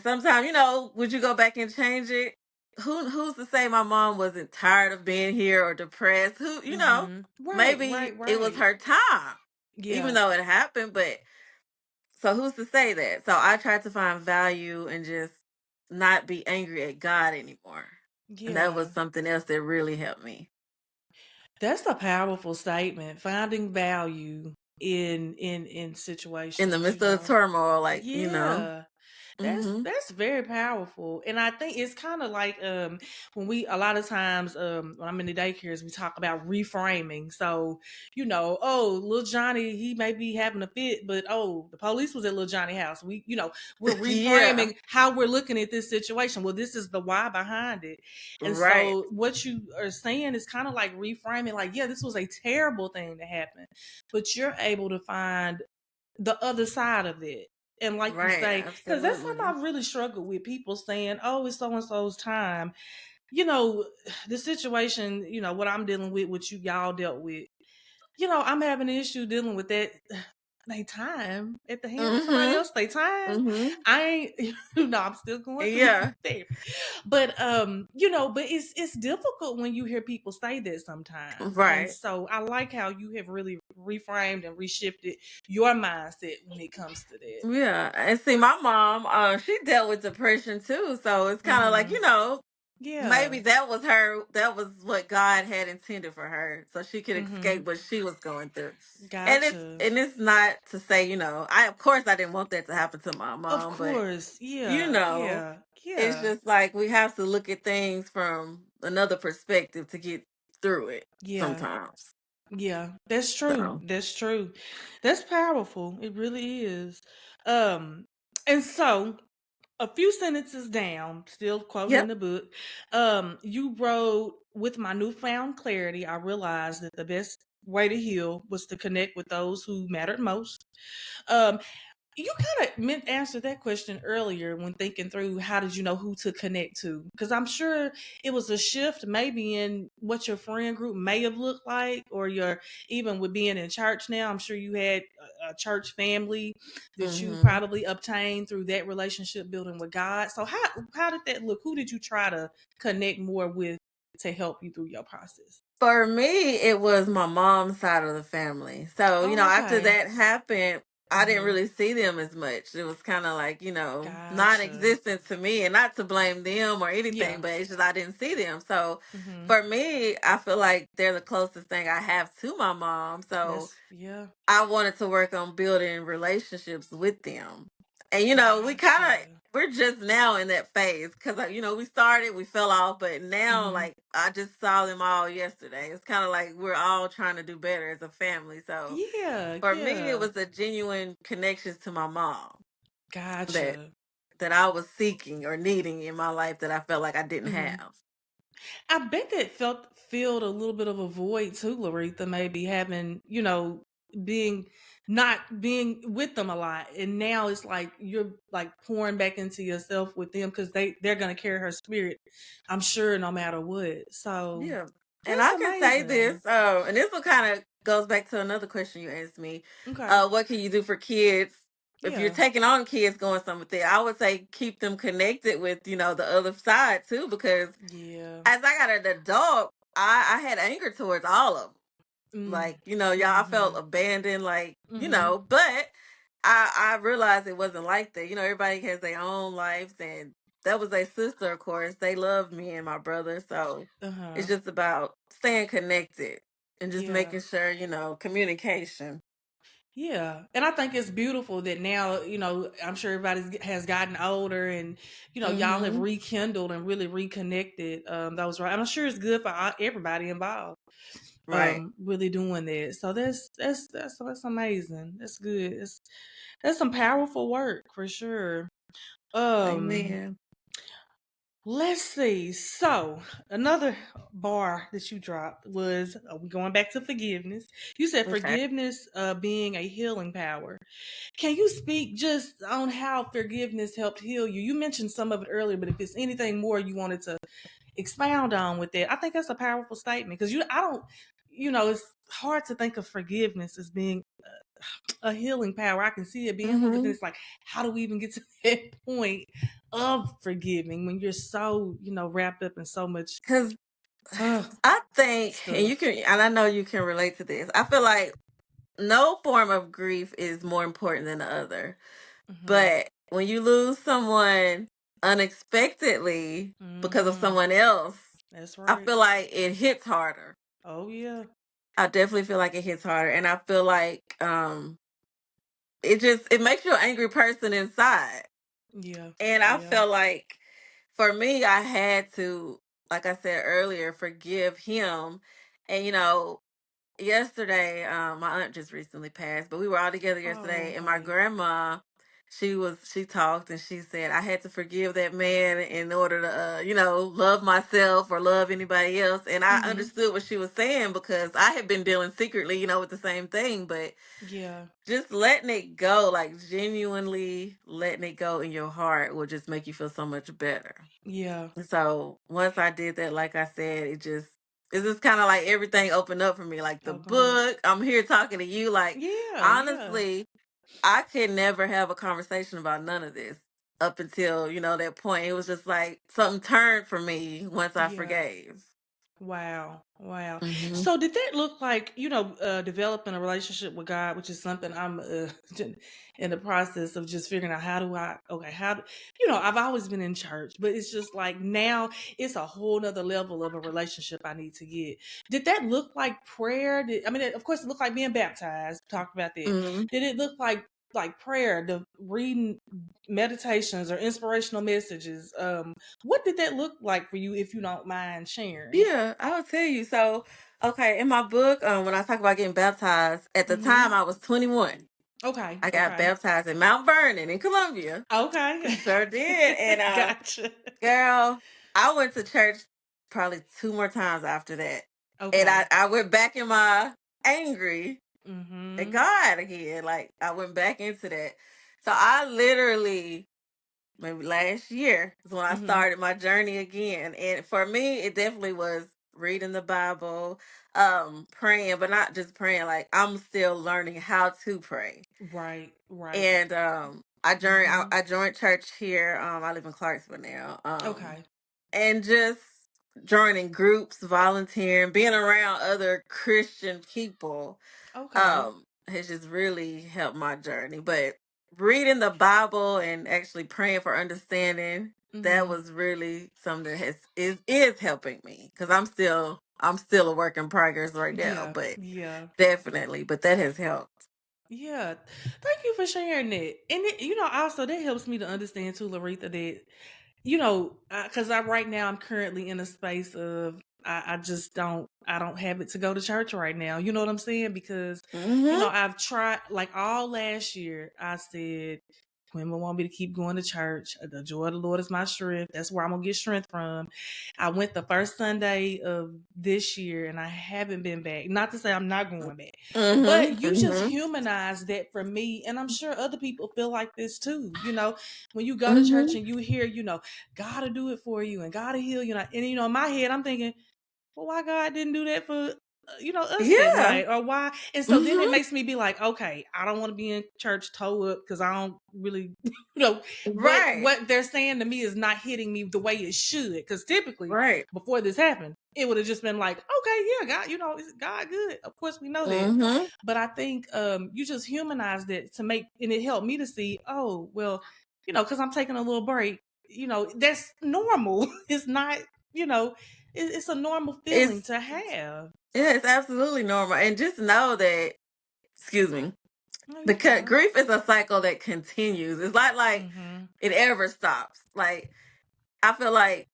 sometimes, would you go back and change it? Who's to say my mom wasn't tired of being here or depressed? Mm-hmm. Right. Maybe Right. it was Right. her time, even Yeah. though it happened, but so who's to say that? So I tried to find value and just not be angry at God anymore. And that Yeah. was something else that really helped me That's a powerful statement. Finding value in in the situations, midst of the turmoil, Yeah. hmm That's very powerful. And I think it's kind of like when we a lot of times when I'm in the daycares we talk about reframing. So, oh, little Johnny, he may be having a fit, but oh, the police was at little Johnny's house. We're yeah, reframing how we're looking at this situation. Well, this is the why behind it. And right, so what you are saying is kind of like reframing, like, yeah, this was a terrible thing to happen, but you're able to find the other side of it. And like you right, say, because that's something absolutely. I've really struggled with, people saying, oh, it's so and so's time. The situation, what I'm dealing with, what y'all dealt with, I'm having an issue dealing with that. They time at the hands of somebody hmm else. They time. hmm I ain't. I'm still going through Yeah, therapy, but but it's difficult when you hear people say that sometimes. And right. so I like how you have really reframed and reshifted your mindset when it comes to that. Yeah, and see, my mom, she dealt with depression too, so it's kind of like Mm-hmm. maybe Yeah. that was her, that was what God had intended for her, so she could Mm-hmm. escape what she was going through. And it's Gotcha. and it's not to say, I of course I didn't want that to happen to my Of mom, but course. you Yeah. know, Yeah. it's Yeah. just like we have to look at things from another perspective to get through it Yeah. sometimes. Yeah, that's true. So, That's true. That's powerful. It really is. Um, and so a few sentences down, still quoting in yep. the book, you wrote, with my newfound clarity, I realized that the best way to heal was to connect with those who mattered most. Um, you kind of meant answer that question earlier when thinking through how did you know who to connect to? Because I'm sure it was a shift maybe in what your friend group may have looked like, or your even with being in church now. I'm sure you had a church family that you hmm probably obtained through that relationship building with God. So how did that look? Who did you try to connect more with to help you through your process? For me, it was my mom's side of the family. So, Oh, after okay. that happened, I didn't Mm-hmm. really see them as much. It was kind of like, non Gotcha. existent to me, and not to blame them or Yeah. anything, but it's just I didn't see them. So, Mm-hmm. for me, I feel like they're the closest thing I have to my mom. So, That's yeah. I wanted to work on building relationships with them. And we kind of Gotcha. we're just now in that phase because we started, we fell off, but now Hmm. like I just saw them all yesterday. It's kind of like we're all trying to do better as a family. So Yeah, for me, it yeah. was a genuine connection to my mom that Gotcha. I was seeking or needing in my life that I felt like I didn't Hmm. have. I bet that filled a little bit of a void too, Laretha, maybe having, being not being with them a lot. And now it's like you're like pouring back into yourself with them because they're gonna carry her spirit, I'm sure, no matter what. So Yeah. And that's I can say this, amazing. and this one kind of goes back to another question you asked me. Okay. What can you do for kids? If you're Yeah. taking on kids going something with it, I would say keep them connected with, the other side too, because Yeah. as I got an adult, I had anger towards all of them. Mm. Like, y'all, I felt Mm-hmm. abandoned, like, Mm-hmm. but I realized it wasn't like that. Everybody has their own lives, and that was their sister, of course. They loved me and my brother. So it's Uh-huh. just about staying connected and just Yeah. making sure, communication. Yeah. And I think it's beautiful that now, I'm sure everybody has gotten older and, y'all have Mm-hmm. rekindled and really reconnected those right. I'm sure it's good for everybody involved. Right. Really doing that. So that's amazing. That's good. That's some powerful work for sure. Um Amen. Let's see. So another bar that you dropped was we going back to forgiveness. You said Okay. forgiveness being a healing power. Can you speak just on how forgiveness helped heal you? You mentioned some of it earlier, but if it's anything more you wanted to expound on with that, I think that's a powerful statement because I don't, it's hard to think of forgiveness as being a healing power. I can see it being one, but then Mm-hmm. it's like, how do we even get to that point of forgiving when you're so, wrapped up in so much Because uh, I think, stuff? and I know you can relate to this, I feel like no form of grief is more important than the other. Hmm. But when you lose someone unexpectedly because of Hmm. someone else, That's I right. feel like it hits harder. Oh yeah. I definitely feel like it hits harder. And I feel like it makes you an angry person inside. Yeah. And I Yeah. felt like for me I had to, like I said earlier, forgive him. And yesterday, my aunt just recently passed, but we were all together Oh, yesterday, and my okay. grandma, she talked and she said I had to forgive that man in order to, love myself or love anybody else. And I Mm-hmm. understood what she was saying because I had been dealing secretly, with the same thing, but Yeah. just letting it go, like genuinely letting it go in your heart will just make you feel so much better. Yeah. So once I did that, like I said, it's just kind of like everything opened up for me. Like the Opened up. book, I'm here talking to you. Like Yeah. Yeah. honestly, I could never have a conversation about none of this up until that point. It was just like something turned for me once I Yeah. forgave. Wow. Wow. Hmm. So did that look like, developing a relationship with God, which is something I'm in the process of just figuring out I've always been in church, but it's just like now it's a whole nother level of a relationship I need to get. Did that look like prayer? Of course it looked like being baptized. Talked about that. Hmm. Did it look like prayer, the reading meditations or inspirational messages? What did that look like for you, if you don't mind sharing? Yeah, I will tell you. So, okay, in my book, when I talk about getting baptized, at the time Mhm. I was 21. Okay, I got okay. baptized in Mount Vernon in Columbia. Okay. Sure did. And Gotcha. girl, I went to church probably two more times after that. And I, Okay. I went back in my angry at Mhm. God again. Like I went back into that. So I literally, maybe last year is when I Mhm. started my journey again. And for me, it definitely was reading the Bible, praying, but not just praying, like I'm still learning how to pray. Right, right. And Mhm. I joined church here. I live in Clarksville now. Okay. And just joining groups, volunteering, being around other Christian people, Okay. has just really helped my journey. But reading the Bible and actually praying for understanding, that Mhm. was really something that is helping me because I'm still a work in progress right now, Yeah. but Yeah. definitely, but that has helped. Yeah. Thank you for sharing that. And also that helps me to understand too, Laretha, that because right now I'm currently in a space of I just I don't have it to go to church right now. You know what I'm saying? Because Mm-hmm. I've tried, like, all last year. I said, women want me to keep going to church. The joy of the Lord is my strength. That's where I'm gonna get strength from. I went the first Sunday of this year, and I haven't been back. Not to say I'm not going back, but Mm-hmm. you just Mm-hmm. humanize that for me, and I'm sure other people feel like this too. When you go to church Mm-hmm. and you hear, God will do it for you and God will heal you. And in my head, I'm thinking, well, why God didn't do that for us that Yeah. night, or why? And so then it Mm-hmm. makes me be like, okay, I don't want to be in church toe up because I don't really, Right. what they're saying to me is not hitting me the way it should. Because typically, Right. before this happened, it would have just been like, okay, yeah, God, is God good? Of course, we know that. Mm-hmm. But I think you just humanized it to make, and it helped me to see, oh well, because I'm taking a little break. That's normal. It's not, it's a normal feeling It's to have. yeah, it's absolutely normal. And just know that, excuse me, No, you're because fine. grief is a cycle that continues. It's not like Mm-hmm. it ever stops. Like I feel like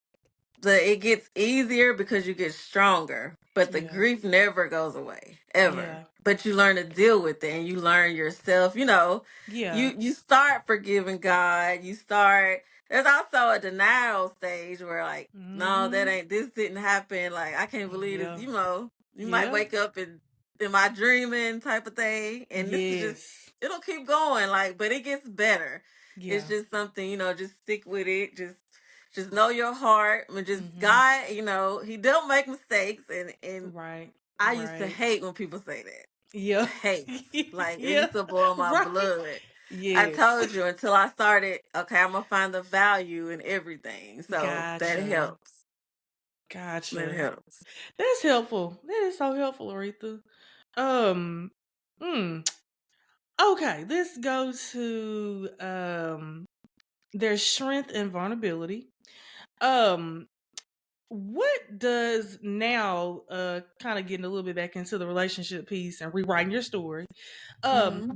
it gets easier because you get stronger, but the Yeah. grief never goes away ever. Yeah. But you learn to deal with it, and you learn yourself. Yeah. You start forgiving God. You start. There's also a denial stage where like, no, that Mm-hmm. ain't. This didn't happen. Like I can't believe this. Yeah. You might Yeah. wake up and am I dreaming type of thing, and this is just Yes. it'll keep going. Like, but it gets better. It's Yeah. just something, just stick with it. Just know your heart and just Mm-hmm. God, he don't make mistakes and Right. I used to Right. hate when people say that. Yeah. Hate. Like it Yeah. used to boil my Right. blood. I Yes. told you until I started, okay, I'm gonna find the value in everything. So that Gotcha. helps. That Gotcha. helps. That's helpful. That is so helpful, Aretha. Um, mm, okay, let's go to there's strength and vulnerability. Um, what does now kind of getting a little bit back into the relationship piece and rewriting your story? Hmm.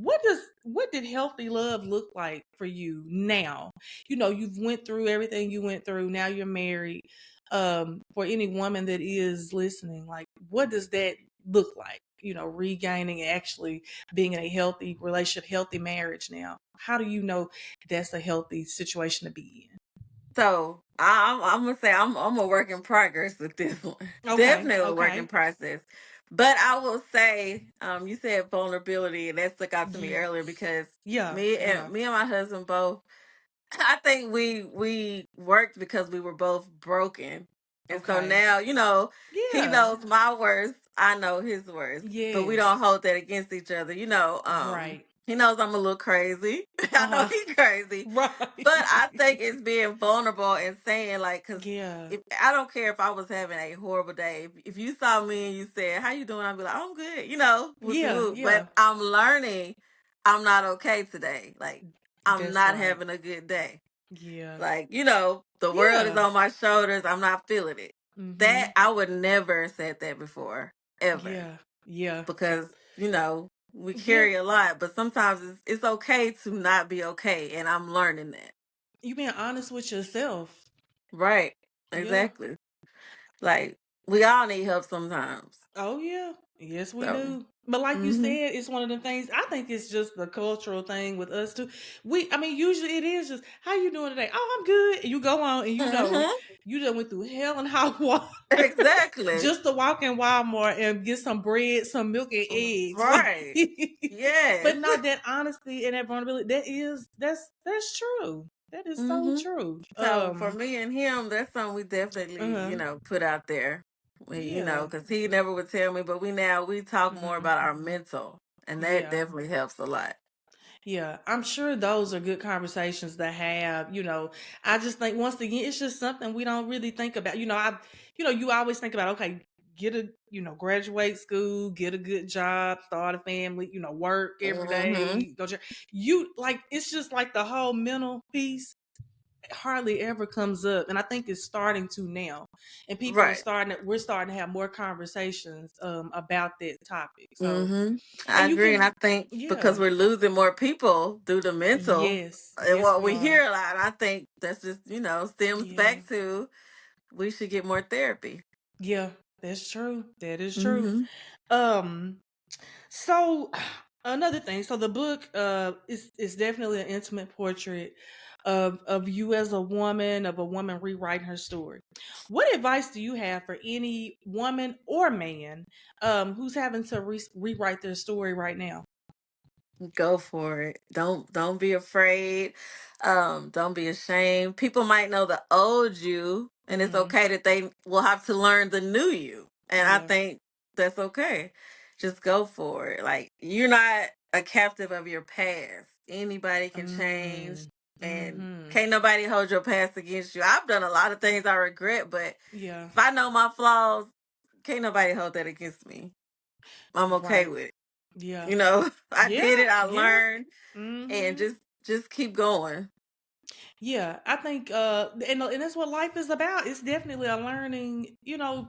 What did healthy love look like for you now? You've went through everything you went through. Now you're married. For any woman that is listening, like, what does that look like? Regaining and actually being in a healthy relationship, healthy marriage now. How do you know that's a healthy situation to be So I'm gonna say I'm a work in progress with this one. in? Okay, Definitely a work in okay. process. But I will say, you said vulnerability, and that stuck out to me earlier Yes. because Yeah, yeah. me and my husband both. I think we worked because we were both broken, and so Okay. now he Yeah. knows my worst, I know his worst, but we don't Yes. hold that against each other. Right. He knows I'm a little crazy. I know Uh-huh. he's crazy, but I Right. think it's being vulnerable and saying like, because Yeah. if I don't care if I was having a horrible day, if you saw me and you said, "How you doing?" I'd be like, "I'm good," whoopie Yeah. whoop. But Yeah. I'm learning, I'm not okay today. Like I'm That's not right. having a good day. Yeah. Like the world is Yeah. on my shoulders. I'm not feeling it. Mm-hmm. That I would never have said that before ever Yeah. Yeah. because we Yeah. carry a lot, but sometimes it's okay to not be okay, and I'm learning that. You being honest with yourself. Right. Yeah. Exactly. Like we all need help sometimes. Oh yeah. Yes, we So, do. But like you mhm. said, it's one of the things. I think it's just the cultural thing with us too. I mean, usually it is just, how you doing today? Oh, I'm good. And you go on, and Mhm. you just went through hell and hot water Exactly. just to walk in Walmart and get some bread, some milk, and eggs. Like, Right. Yes. but no, that honesty and that vulnerability, that's true. That is so Mhm. true. So for me and him, that's something we definitely, Uh-huh. put out there. Yeah. Because he never would tell me, but we talk more Hmm. about our mental, and that Yeah. definitely helps a lot. Yeah, I'm sure those are good conversations to have. I just think, once again, it's just something we don't really think about. You always think about, okay, graduate school, get a good job, start a family, work every Mhm. day, go to, it's just like the whole mental piece. hardly ever comes up, and I think it's starting to now. And Right. we're starting to have more conversations about that topic. So, Mm-hmm. I and you agree, and can, I think because yeah, we're losing more people through the mental, yes, and yes, what we we are. hear a lot, I think that's just stems Yeah, back to we should get more therapy. yeah, that's true. That is true. Mm-hmm. Um, So another thing, so the book is definitely an intimate portrait of you as a woman, of a woman rewriting her story. What advice do you have for any woman or man who's having to rewrite their story right now? Go for it. Don't be afraid. Don't be ashamed. People might know the old you, and it's Mm-hmm. okay that they will have to learn the new you. And I Yeah. think that's okay. Just go for it. Like, you're not a captive of your past. Anybody can change, Mm. and Mm-hmm. can't nobody hold your past against you. I've done a lot of things I regret, but Yeah. if I know my flaws, can't nobody hold that against me. I'm okay Right. with it. Yeah. You know, I did Yeah. it, I Yeah. learned, and Mm-hmm. just keep going. Yeah, I think and that's what life is about. It's definitely a learning,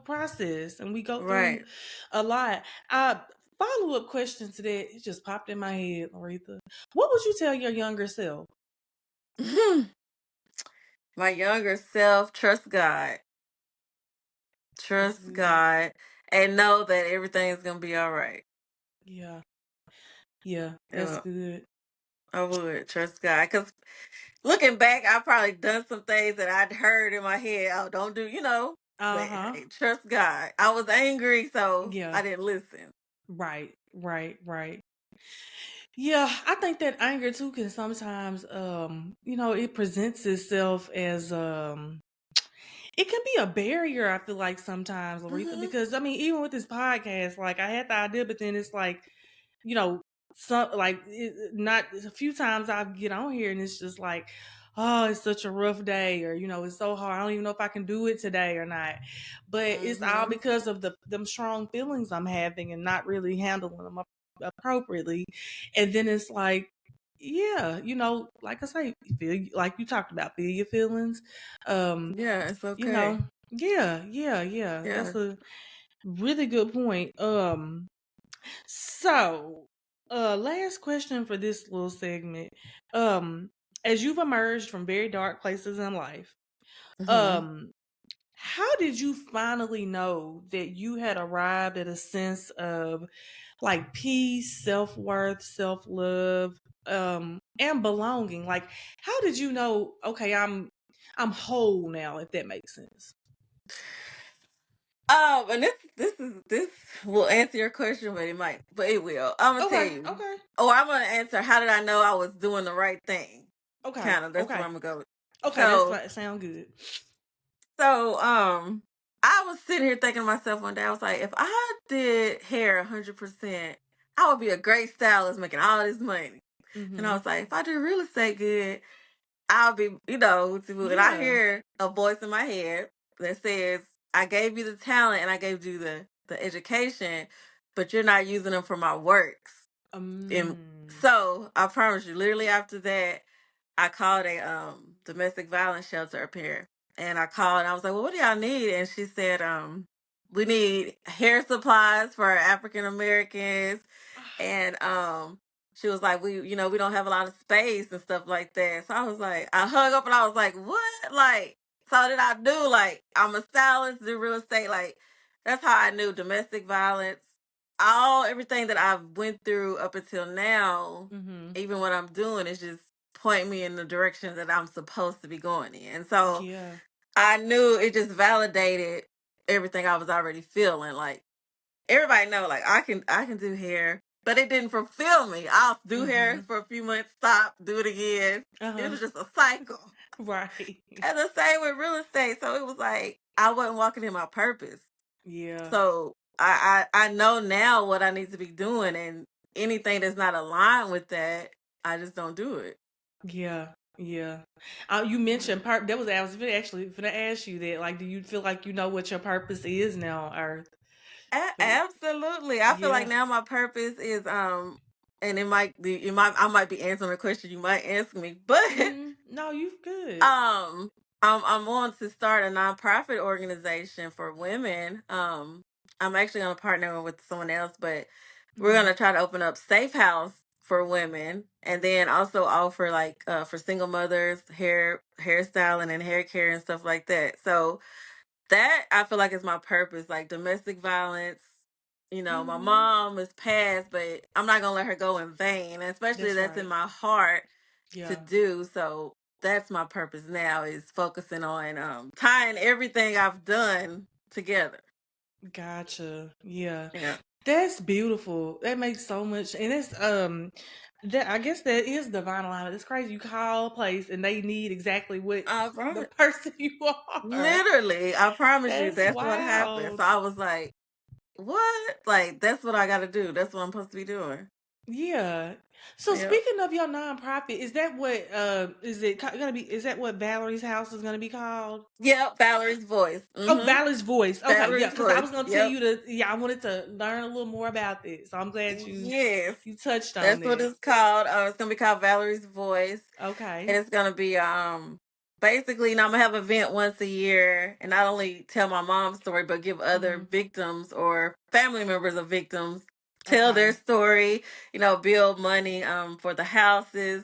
process, and we go through Right. a lot. Follow-up question to that, it just popped in my head, Laretha. What would you tell your younger self? My younger self, trust God. That's Trust good. God and know that everything's gonna be all right. Yeah. Yeah, that's Yeah, good. I would trust God. Cause looking back, I probably done some things that I'd heard in my head. Oh, don't do, but Uh-huh. hey, trust God. I was angry, so Yeah. I didn't listen. Right. Right. Right. Yeah, I think that anger too can sometimes it presents itself as it can be a barrier, I feel like sometimes, Laretha, Hmm. because I mean, even with this podcast, like I had the idea, but then it's like, you know, not a few times I get on here and it's just like, oh, it's such a rough day, or it's so hard. I don't even know if I can do it today or not. But it's all Hmm. because of them strong feelings I'm having and not really handling them appropriately. And then it's like, yeah, like I say, feel like you talked about, feel your feelings. Um, Yeah, it's you okay. know, yeah, yeah, yeah. Yeah. That's a really good point. So, last question for this little segment. Um, as you've emerged from very dark places in life, Hmm. um, how did you finally know that you had arrived at a sense of like peace, self-worth, self-love, and belonging? Like, how did you know, okay, I'm whole now, if that makes sense? And this will answer your question, but it will. I'm gonna tell Okay, you, okay, or I'm gonna answer. How did I know I was doing the right thing? okay, Kind of. That's where okay. I'm gonna go. Okay, that's So, fine. Sound good. so, I was sitting here thinking to myself one day. I was like, if I did hair 100%, I would be a great stylist making all this money. And I Mm-hmm. was like, if I do real estate good, I'll be, and I Yeah. hear a voice in my head that says, I gave you the talent and I gave you the education, but you're not using them for my works. And Um. so I promise you, literally after that, I called a domestic violence shelter up here. And I called and I was like, well, what do y'all need? And she said, we need hair supplies for African Americans, and she was like, we don't have a lot of space and stuff like that. So I was like, I hung up and I was like, what? Like, so did I do, like, I'm a stylist, do real estate, like, that's how I knew domestic violence, all everything that I've went through up until now. Mm-hmm. Even what I'm doing is just point me in the direction that I'm supposed to be going in. So Yeah. I knew it just validated everything I was already feeling. Like, everybody know, like, I can do hair, but it didn't fulfill me. I'll do hair Mm-hmm. for a few months, stop, do it again. It Uh-huh. was just a cycle. Right. And the same with real estate. So it was like I wasn't walking in my purpose. Yeah. So I know now what I need to be doing, and anything that's not aligned with that, I just don't do it. Yeah. Yeah. You mentioned that was I was actually gonna ask you that. Like, do you feel like you know what your purpose is now, or Absolutely. I feel like yeah. now my purpose is and it might be I might be answering a question you might ask me, but Mm-hmm. No, you good. I'm on to start a nonprofit organization for women. I'm actually gonna partner with someone else, but we're Mhm. gonna try to open up safe house for women, and then also offer like for single mothers hairstyling and hair care and stuff like that. So that I feel like is my purpose, like domestic violence. My Mhm. mom is passed, but I'm not gonna let her go in vain. And especially That's that's in right. my heart to Yeah. do. So that's my purpose now is focusing on tying everything I've done together. Gotcha. Yeah. Yeah. That's beautiful. That makes so much, and it's that I guess that is divine alignment. It's crazy. You call a place and they need exactly what I the promise. person you are. Literally, I promise you That's that's what happened. wild. So I was like, what? Like that's what I gotta do. That's what I'm supposed to be doing. Yeah. So Yep. speaking of your nonprofit, is that what is it gonna be? Is that what Valerie's house is gonna be called? Yep, Valerie's voice. Oh, Mm-hmm. Valerie's voice. Okay, yeah, Valerie's because I voice. was gonna tell Yep. you to. Yeah, I wanted to learn a little more about this. So I'm glad Yes. you touched on That's what it. it's called. It's gonna be called Valerie's Voice. And Okay. it's gonna be basically, I'm gonna have an event once a year and not only tell my mom's story, but give other Hmm. victims or family members of victims tell their Okay. story, build money for the houses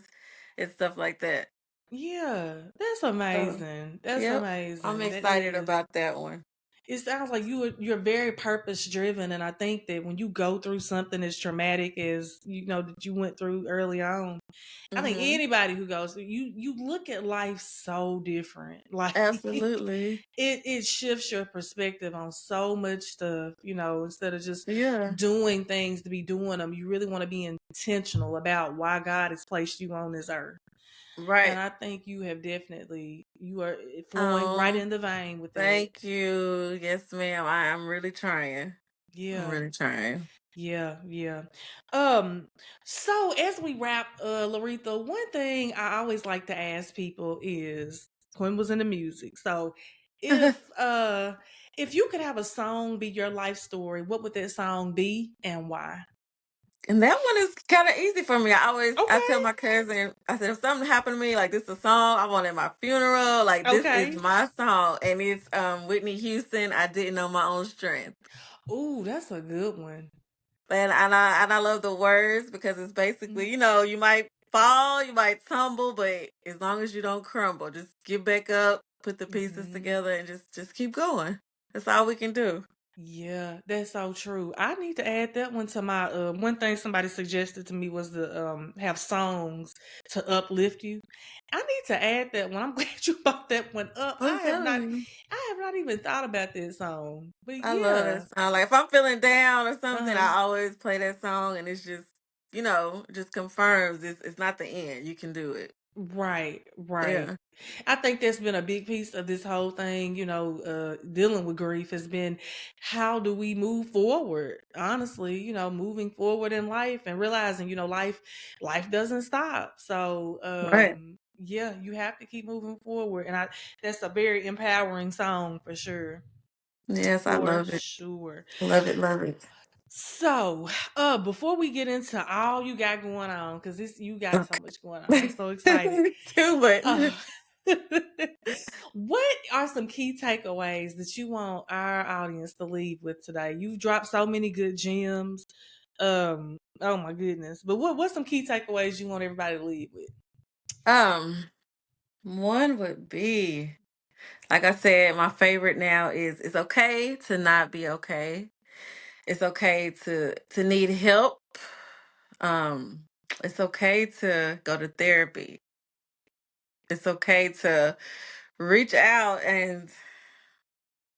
and stuff like that. Yeah, that's So amazing. That's yep. I'm amazing. That excited is. about that one. It sounds like you're very purpose driven, and I think that when you go through something as traumatic as that you went through early on, I think Mm-hmm. anybody who goes through you look at life so different. Like Absolutely. it shifts your perspective on so much stuff. Instead of just Yeah. doing things to be doing them, you really want to be intentional about why God has placed you on this earth. And Right. I think you are flowing right Um, in the vein with that. Thank you. Yes, ma'am. I'm really trying. I'm Yeah. really trying. Yeah, yeah. Um, so as we wrap, Laretha, one thing I always like to ask people is Quinn was into music. So if uh if you could have a song be your life story, what would that song be and why? And that one is kind of easy for me. I tell Okay. my cousin, I said, if something happened to me, like this is a song I want at my funeral, like this is Okay. my song. And it's Whitney Houston, I didn't know my own strength. Ooh, that's a good one. And I love the words because it's basically, you might fall, you might tumble, but as long as you don't crumble, just get back up, put the pieces Mm-hmm. together and just keep going. That's all we can do. Yeah, that's so true. I need to add that one to my one thing somebody suggested to me was to have songs to uplift you. I need to add that one. I'm glad you brought that one up. I'm telling you. I have not even thought about that song. But I love yeah. that song. Like if I'm feeling down or something, Uh-huh. I always play that song, and it's just, just confirms it's not the end. You can do it. Right, right. Yeah. I think that's been a big piece of this whole thing, dealing with grief has been how do we move forward? Honestly, moving forward in life and realizing, life doesn't stop. So, Right. yeah, you have to keep moving forward. And that's a very empowering song for sure. Yes, I For love it. sure. Love it. Love it. So, before we get into all you got going on, because this you got so much going on. I'm Okay. so excited. Too much. Oh. What are some key takeaways that you want our audience to leave with today? You've dropped so many good gems. Oh my goodness. But what's some key takeaways you want everybody to leave with? Um, One would be, like I said, my favorite now is it's okay to not be okay. It's okay to need help. Um, it's okay to go to therapy. It's okay to reach out, and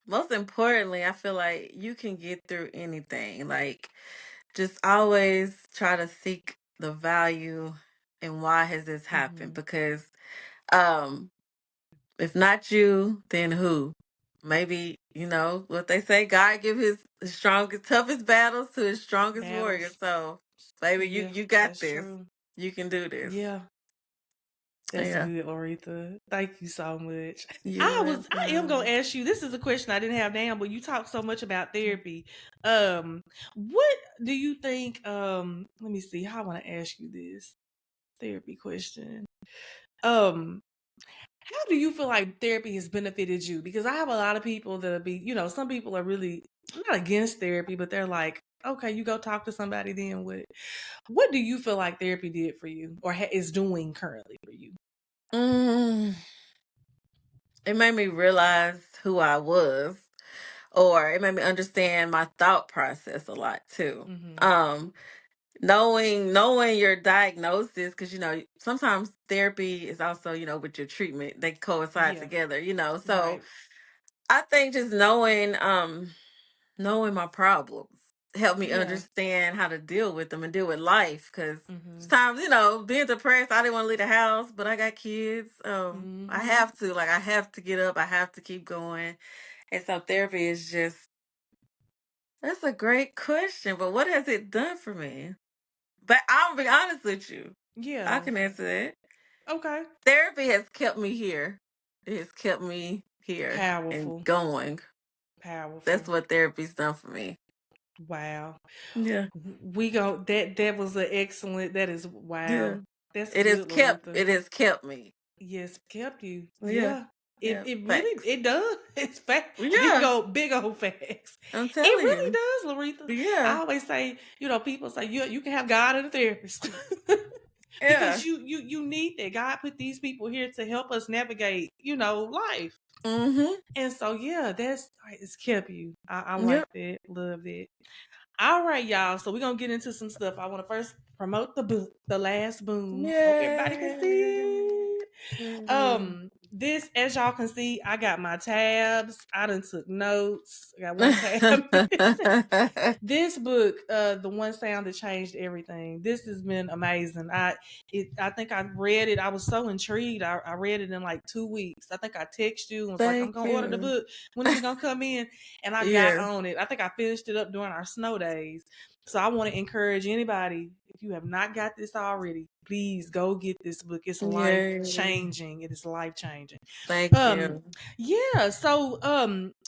most importantly, I feel like you can get through anything. Like just always try to seek the value and why has this happened? Hmm. Because um if not you, then who? Maybe, what they say, God give his strongest, toughest battles to his strongest warriors. Battles. So baby, you Yeah, you got that's this. true. You can do this. Yeah, that's Yeah. good, Aretha. Thank you so much. You're I am gonna welcome. ask you. This is a question I didn't have down, but you talk so much about therapy. What do you think? Let me see. How I want to ask you this therapy question. Um, How do you feel like therapy has benefited you? Because I have a lot of people that'll be, some people are really not against therapy, but they're like, okay, you go talk to somebody then what do you feel like therapy did for you or is doing currently for you? Mm, it made me realize who I was, or it made me understand my thought process a lot too. Mm-hmm. Um, knowing your diagnosis, because sometimes therapy is also with your treatment. They coincide Yeah, together. So right. I think just knowing my problems helped me Yeah. understand how to deal with them and deal with life. Because Mm-hmm. times, being depressed, I didn't want to leave the house, but I got kids. I Mm-hmm. have to get up. I have to keep going. And so therapy is just, that's a great question. But what has it done for me? But I'll be honest with you. I Yeah. can answer that. Okay. Therapy has kept me here. It has kept me here and Powerful. going. That's Powerful. what therapy's done for me. Wow. Yeah. We go that was an excellent, that is Yeah. wow. That's good, Laretha. It has kept me. Yes, kept you. Yeah. Yeah. Yeah. It really Facts. it does. It's fact. Yeah. Big old facts. I'm It telling really you. does, Laretha. I Yeah. always say, people say you can have God and a therapist. Yeah. Because you need that. God put these people here to help us navigate, life. Mm-hmm. And so yeah, it's kept you. I like Yep. that. Love that. All right, y'all. So we're gonna get into some stuff. I want to first promote the book, The Last Boom. Hope everybody can Yay. see it. This, as y'all can see, I got my tabs. I done took notes. I got one tab missing. This book, the one sound that changed everything. This has been amazing. I think I read it. I was so intrigued. I read it in like 2 weeks. I think I texted you and was like, I'm Thank gonna order the you. book. When is it gonna come in? And I got Yes. on it. I think I finished it up during our snow days. So I want to encourage anybody, if you have not got this already, please go get this book. It's life Yay. changing. It is life changing. Thank Um, you. yeah. So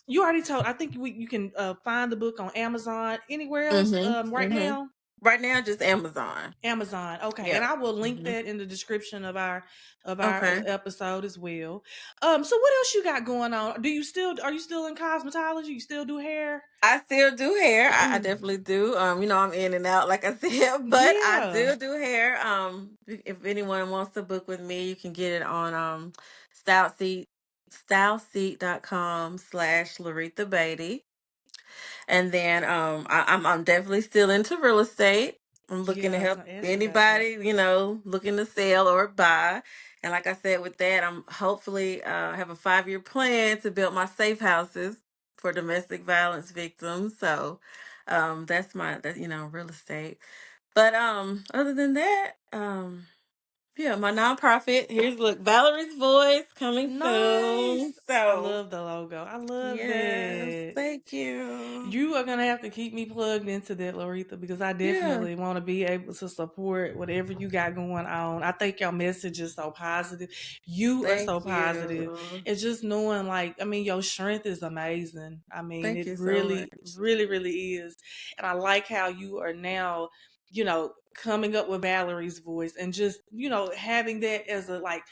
you already told. I think you can find the book on Amazon. Anywhere else? Mm-hmm. Right Mm-hmm. now. Right now, just Amazon. Amazon. Okay. And Yep. I will link Mm-hmm. that in the description of our Okay. episode as well. So what else you got going on? Are you still in cosmetology? You still do hair? I still do hair. I definitely do. I'm in and out, like I said, but I Yeah. do hair. If anyone wants to book with me, you can get it on styleseat styleseat.com/Laretha Batey. And then I'm definitely still into real estate. I'm looking to Yeah, I was help gonna ask you about that. anybody, looking to sell or buy. And like I said, with that, I'm hopefully have a 5-year plan to build my safe houses for domestic violence victims. So real estate. But other than that, yeah, my nonprofit. Here's look, Valerie's Voice coming soon. Nice. I So love the logo. I love yes, that. thank you. You are gonna have to keep me plugged into that, Laretha, because I Yeah. definitely want to be able to support whatever you got going on. I think your message is so positive. You are so Thank positive. you. It's just knowing, like, I mean, your strength is amazing. I mean, Thank it you so really, much. really, really is. And I like how you are now, coming up with Valerie's voice and just, having that as a like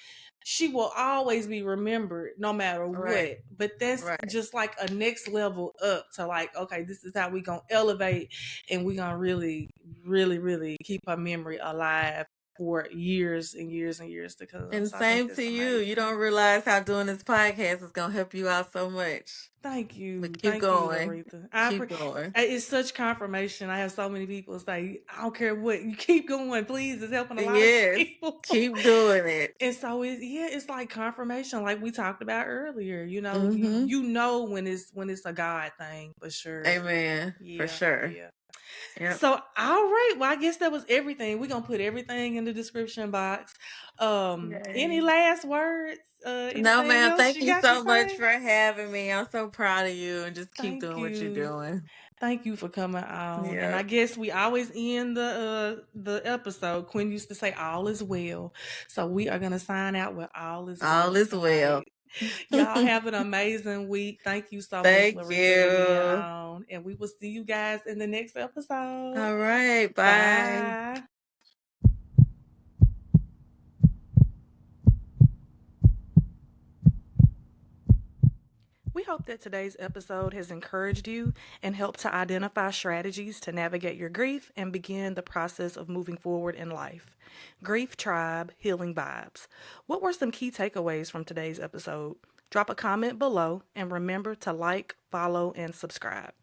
she will always be remembered no matter Right, what. But that's right. just like a next level up to like, okay, this is how we gonna elevate and we gonna really, really, really keep her memory alive for years and years and years to come. And So I think same to that's you. You amazing. don't realize how doing this podcast is gonna help you out so much. But keep Thank you, going. Laretha. Keep going. It's such confirmation. I have so many people say, I don't care what, you keep going, please. It's helping a lot of Yes. people. Keep doing it. And so it's like confirmation, like we talked about earlier. Mm-hmm. You know when it's a God thing for sure. Amen. For Yeah, sure. yeah. Yep. So all right, well I guess that was everything. We're gonna put everything in the description box. Any Yay. last words? No, Anything ma'am. else Thank you you got to so much say? for having me. I'm so proud of you and just keep Thank doing what you're you. doing. Thank you for coming on. And I Yep. guess we always end the episode. Quinn used to say all is well. So we are gonna sign out with all is All well is well. tonight. Y'all have an amazing week. Thank you so much, Thank Laretha, for being you. on. And we will see you guys in the next episode. All right. Bye. Bye. We hope that today's episode has encouraged you and helped to identify strategies to navigate your grief and begin the process of moving forward in life. Grief Tribe Healing Vibes. What were some key takeaways from today's episode? Drop a comment below and remember to like, follow, and subscribe.